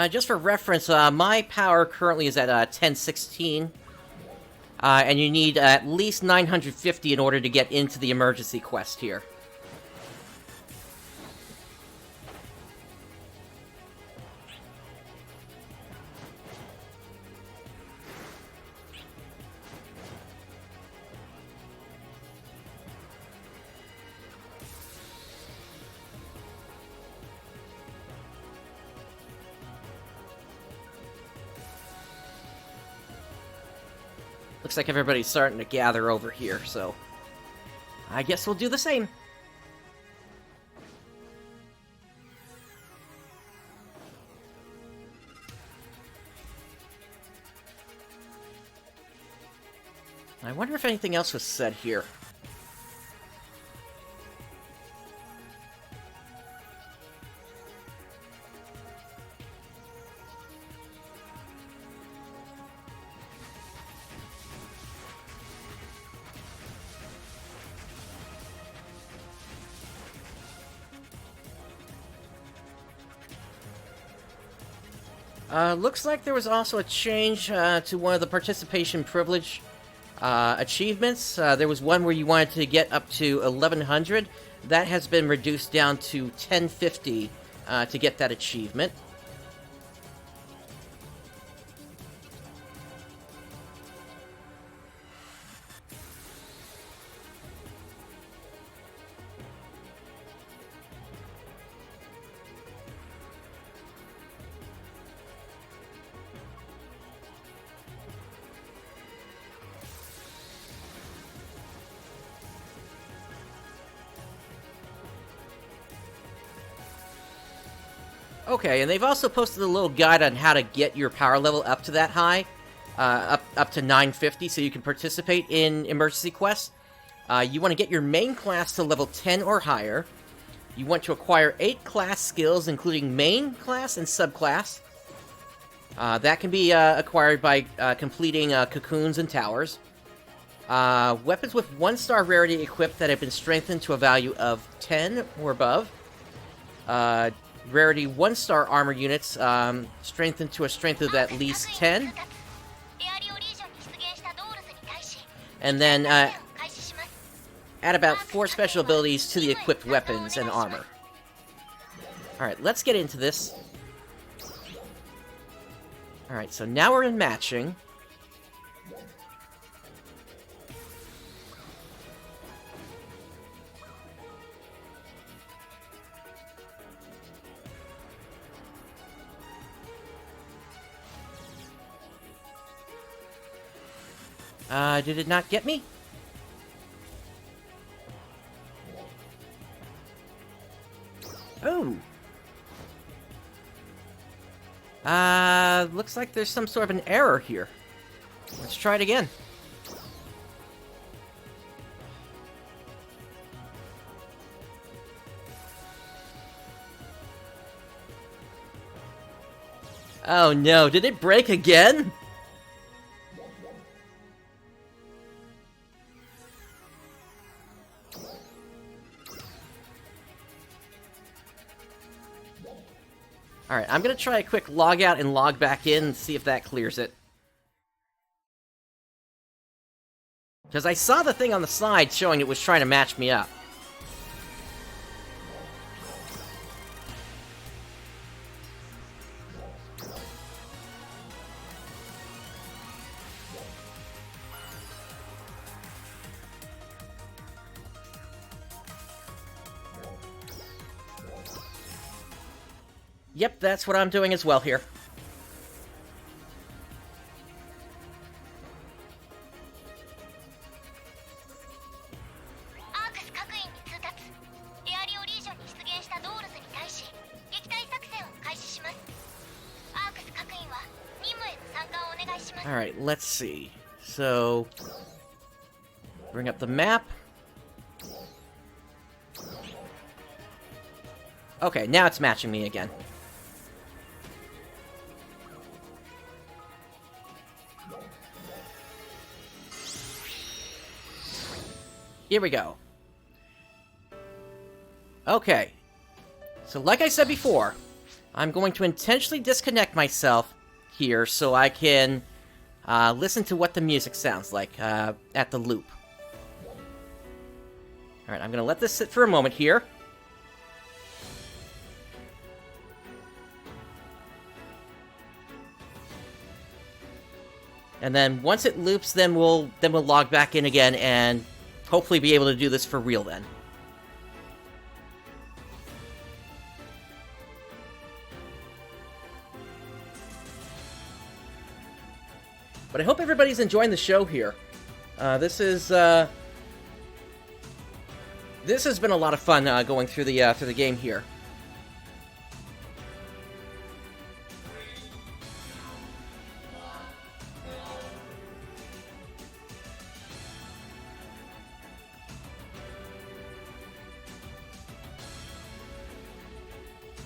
Just for reference, my power currently is at 1016, and you need at least 950 in order to get into the emergency quest here. Looks like everybody's starting to gather over here, so I guess we'll do the same. I wonder if anything else was said here. Looks like there was also a change to one of the participation privilege achievements. There was one where you wanted to get up to 1100. That has been reduced down to 1050 to get that achievement. Okay, and they've also posted a little guide on how to get your power level up to that high, up to 950, so you can participate in emergency quests. You want to get your main class to level 10 or higher. You want to acquire 8 class skills, including main class and subclass. That can be acquired by completing cocoons and towers. Weapons with 1-star rarity equipped that have been strengthened to a value of 10 or above. Rarity 1-star armor units strengthened to a strength of at least 10. And then add about 4 special abilities to the equipped weapons and armor. Alright, let's get into this. Alright, so now we're in matching. Did it not get me? Oh. Looks like there's some sort of an error here. Let's try it again. Oh no, did it break again? Alright, I'm gonna try a quick log out and log back in and see if that clears it. Because I saw the thing on the side showing it was trying to match me up. Yep, that's what I'm doing as well here. Alright, let's see. So, bring up the map. Okay, now it's matching me again. Here we go. Okay. So like I said before, I'm going to intentionally disconnect myself here so I can listen to what the music sounds like at the loop. Alright, I'm going to let this sit for a moment here. And then once it loops, then we'll log back in again and hopefully be able to do this for real then. But I hope everybody's enjoying the show here. This has been a lot of fun going through the game here.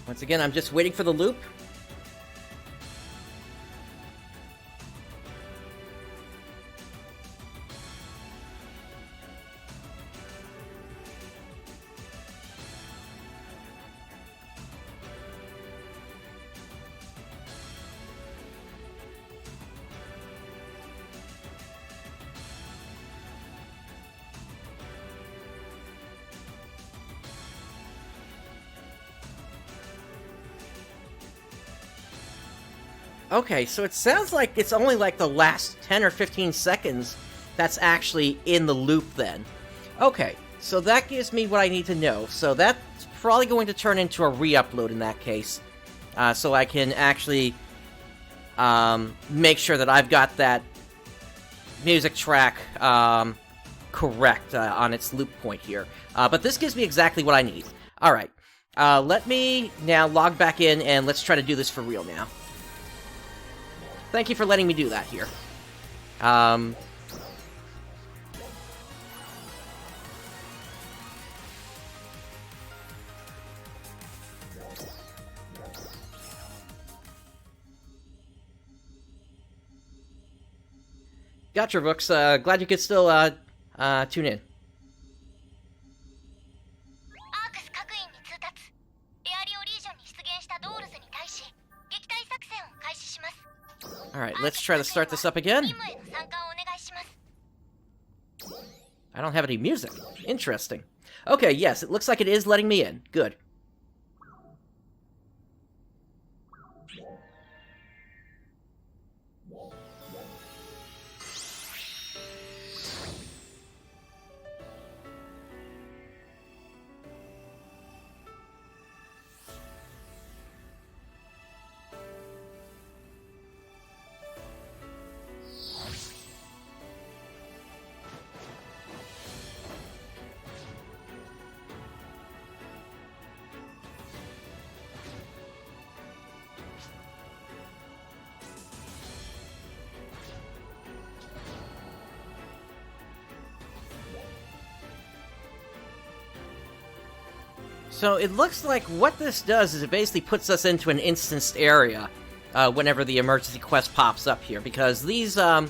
Once again, I'm just waiting for the loop. Okay, so it sounds like it's only like the last 10 or 15 seconds that's actually in the loop then. Okay, so that gives me what I need to know. So that's probably going to turn into a re-upload in that case. So I can actually make sure that I've got that music track correct on its loop point here. But this gives me exactly what I need. Alright, Let me now log back in, and let's try to do this for real now. Thank you for letting me do that here. Gotcha, Brooks. Glad you could still, tune in. Alright, let's try to start this up again. I don't have any music. Interesting. Okay, yes, it looks like it is letting me in. Good. So it looks like what this does is it basically puts us into an instanced area whenever the emergency quest pops up here, because these things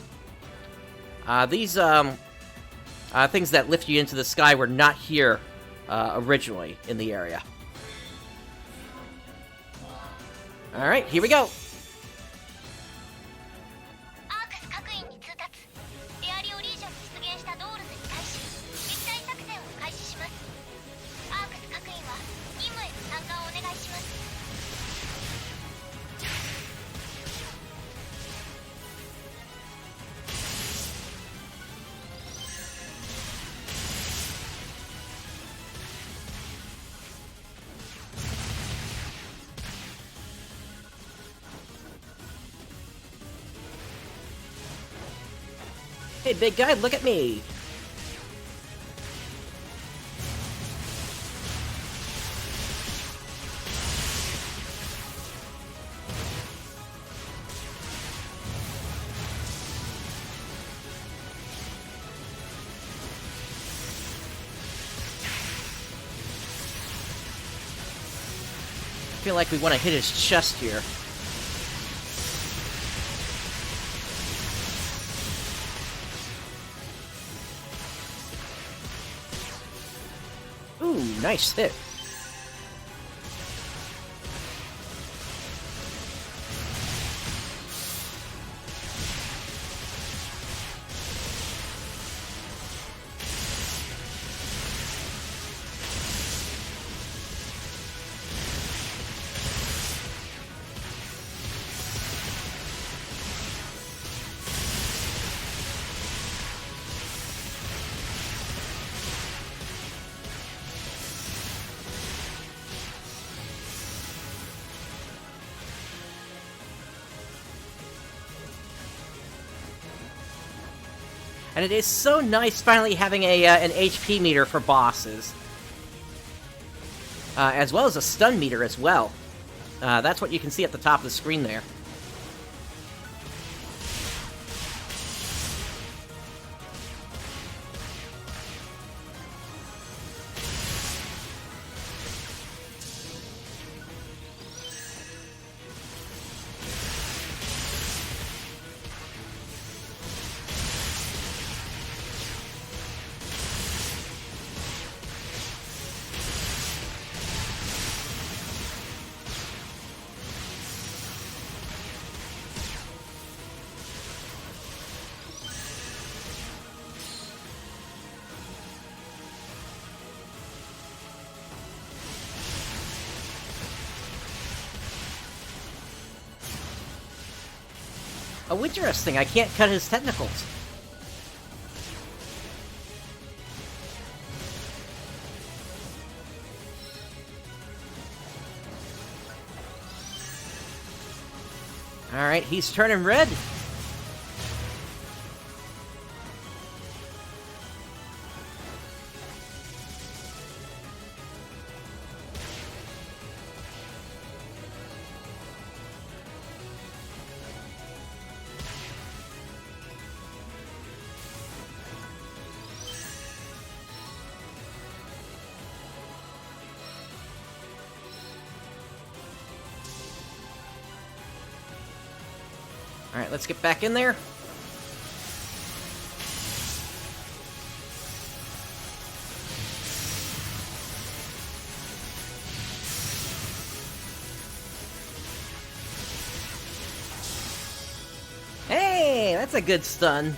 that lift you into the sky were not here originally in the area. Alright, here we go. Hey, big guy, look at me! I feel like we want to hit his chest here. Ooh, nice hit. And it is so nice finally having an HP meter for bosses. As well as a stun meter as well. That's what you can see at the top of the screen there. Oh, interesting. I can't cut his tentacles. Alright, he's turning red. Alright, let's get back in there. Hey, that's a good stun.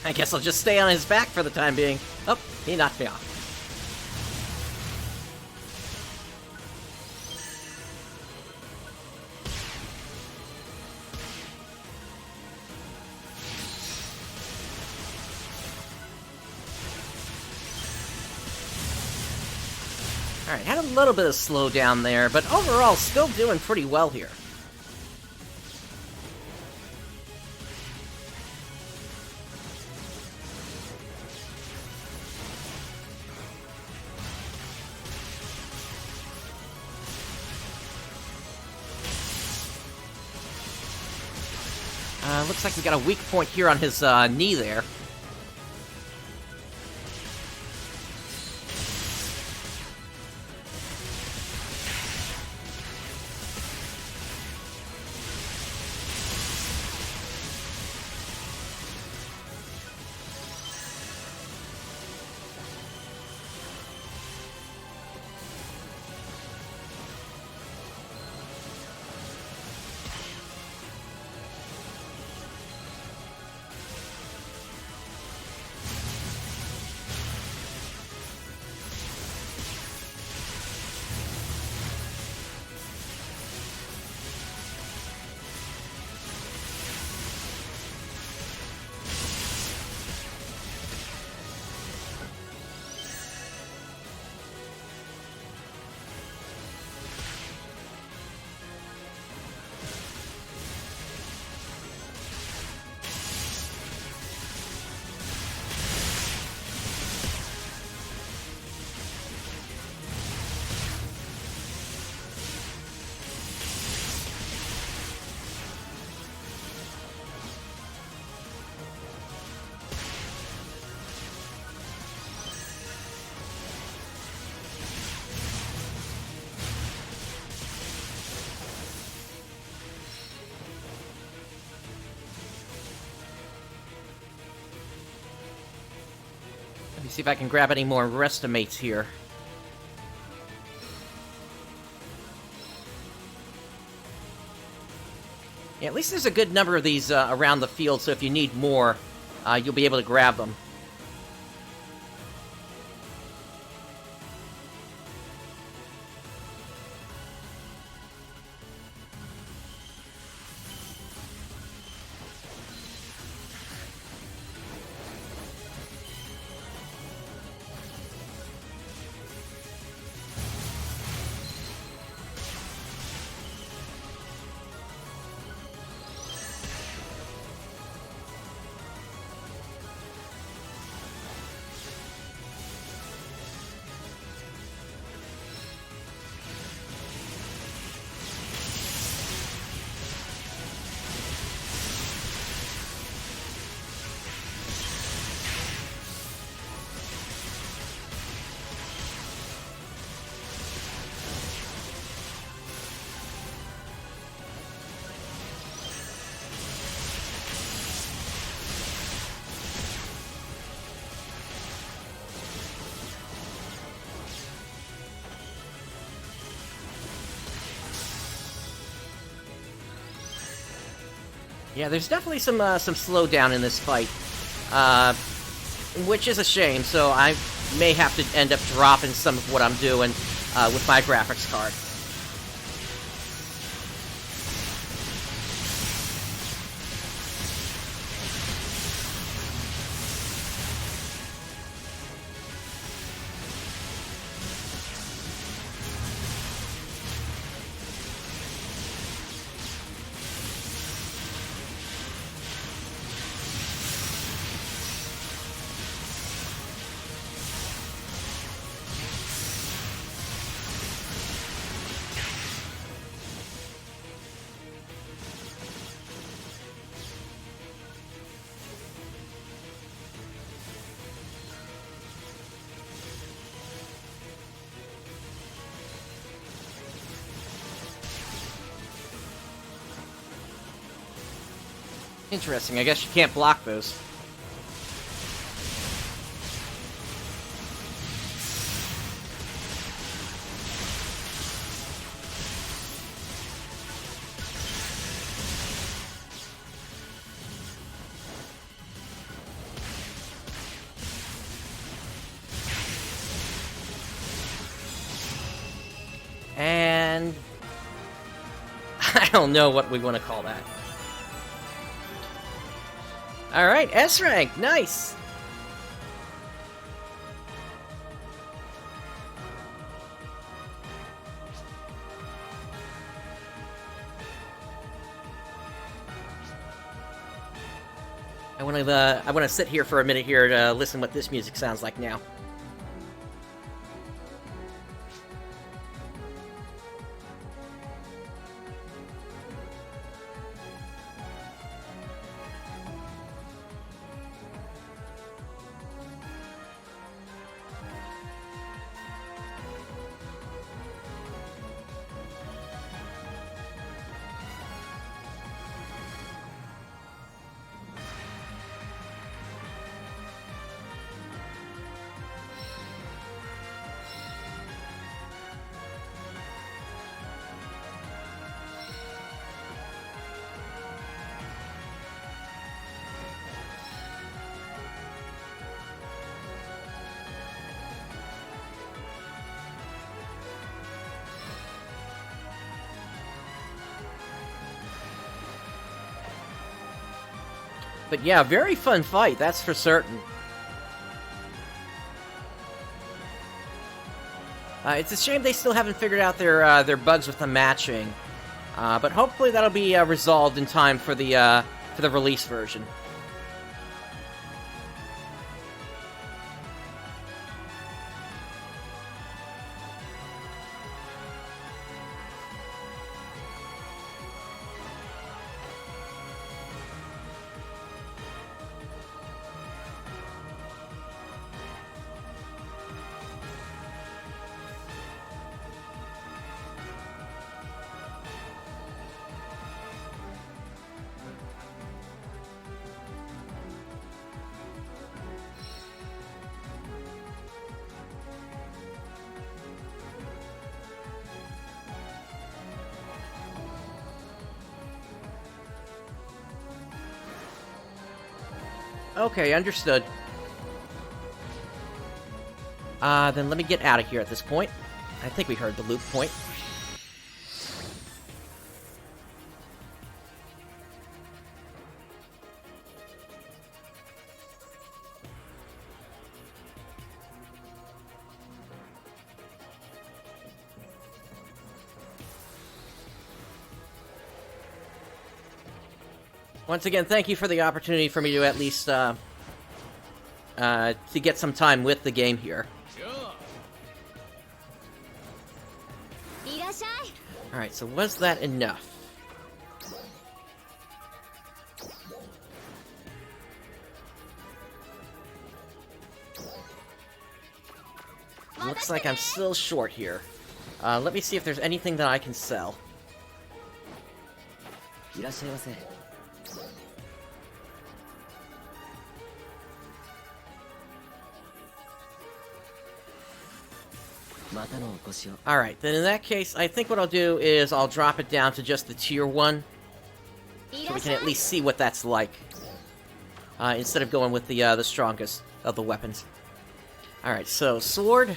I guess I'll just stay on his back for the time being. Oh, he knocked me off. Alright, had a little bit of slowdown there, but overall still doing pretty well here. Looks like we got a weak point here on his knee there. Let me see if I can grab any more restimates here. Yeah, at least there's a good number of these around the field, so if you need more, you'll be able to grab them. Yeah, there's definitely some slowdown in this fight, which is a shame. So may have to end up dropping some of what I'm doing with my graphics card. Interesting, I guess you can't block those. And I don't know what we want to call that. Alright, S rank, nice! I wanna sit here for a minute here to listen what this music sounds like now. But yeah, very fun fight, that's for certain. It's a shame they still haven't figured out their bugs with the matching, but hopefully that'll be resolved in time for the release version. Okay, understood. Then let me get out of here at this point. I think we heard the loop point. Once again, thank you for the opportunity for me to at least, to get some time with the game here. Alright, so was that enough? Looks like I'm still short here. Let me see if there's anything that I can sell. Alright, then in that case, I think what I'll do is I'll drop it down to just the tier 1. So we can at least see what that's like. Instead of going with the strongest of the weapons. Alright, so sword.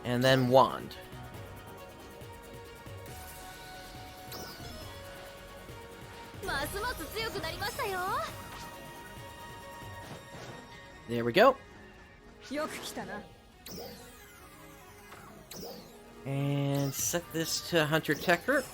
And then wand. There we go. And set this to Hunter Techer.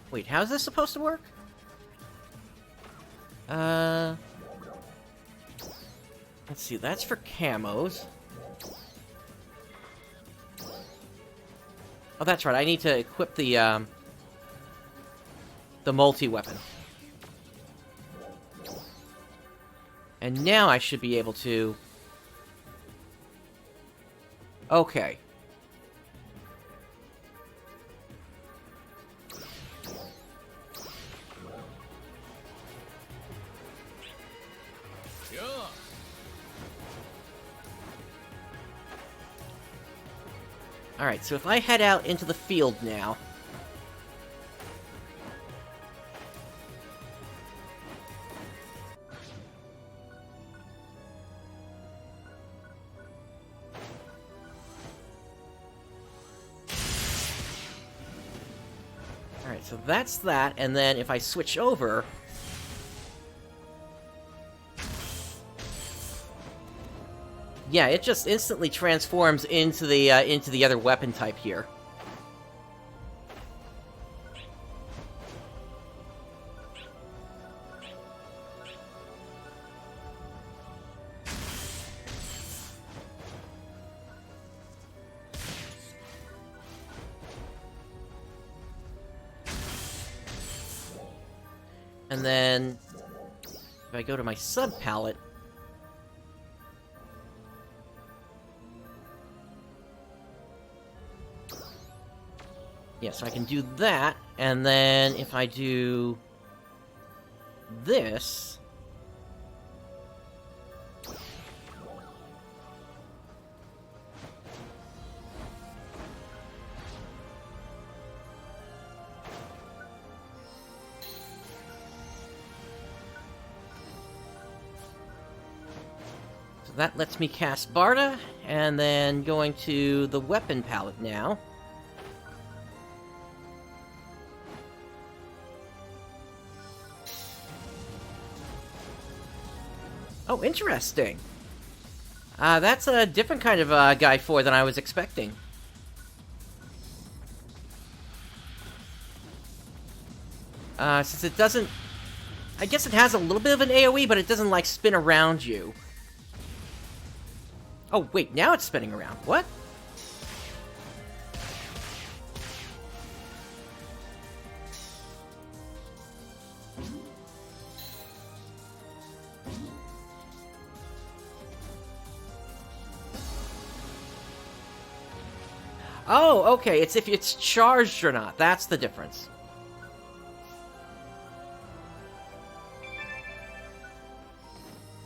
Wait, how's this supposed to work? Let's see, that's for camos. Oh, that's right, I need to equip the multi-weapon. And now I should be able to... Okay. Alright, so if I head out into the field now... Alright, so that's that, and then if I switch over... Yeah, it just instantly transforms into the other weapon type here. And then if I go to my sub palette, yeah, so I can do that, and then if I do this... So that lets me cast Barda, and then going to the weapon palette now. Oh, interesting. That's a different kind of Guy 4 than I was expecting. Since it doesn't... I guess it has a little bit of an AoE, but it doesn't, like, spin around you. Oh, wait, now it's spinning around. What? Oh, okay, it's if it's charged or not. That's the difference.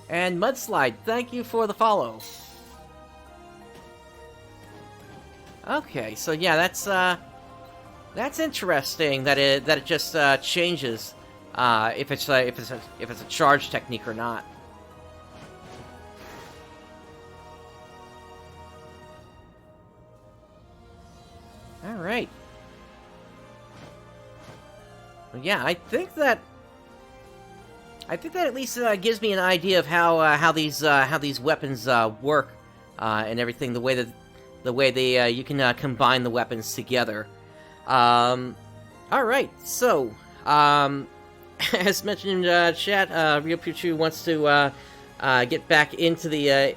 And Mudslide, thank you for the follow. Okay, so yeah, that's interesting that it just changes if it's a charge technique or not. All right. Well, yeah, I think that at least gives me an idea of how these weapons work and everything. The way they you can combine the weapons together. All right. So, as mentioned in chat, theryupichu wants to get back into the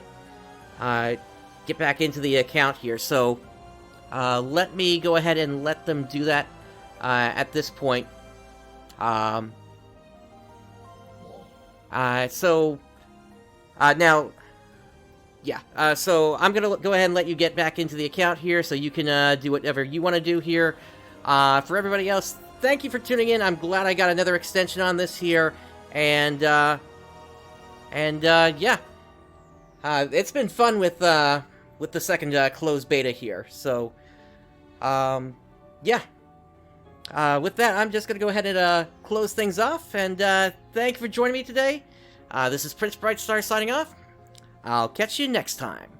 account here. So. Let me go ahead and let them do that at this point. Now, yeah, so I'm gonna go ahead and let you get back into the account here so you can do whatever you want to do here. For everybody else, thank you for tuning in. I'm glad I got another extension on this here, and yeah, it's been fun with the second closed beta here. So, yeah. With that, I'm just gonna go ahead and close things off, and thank you for joining me today. This is PrinceBrightstar signing off. I'll catch you next time.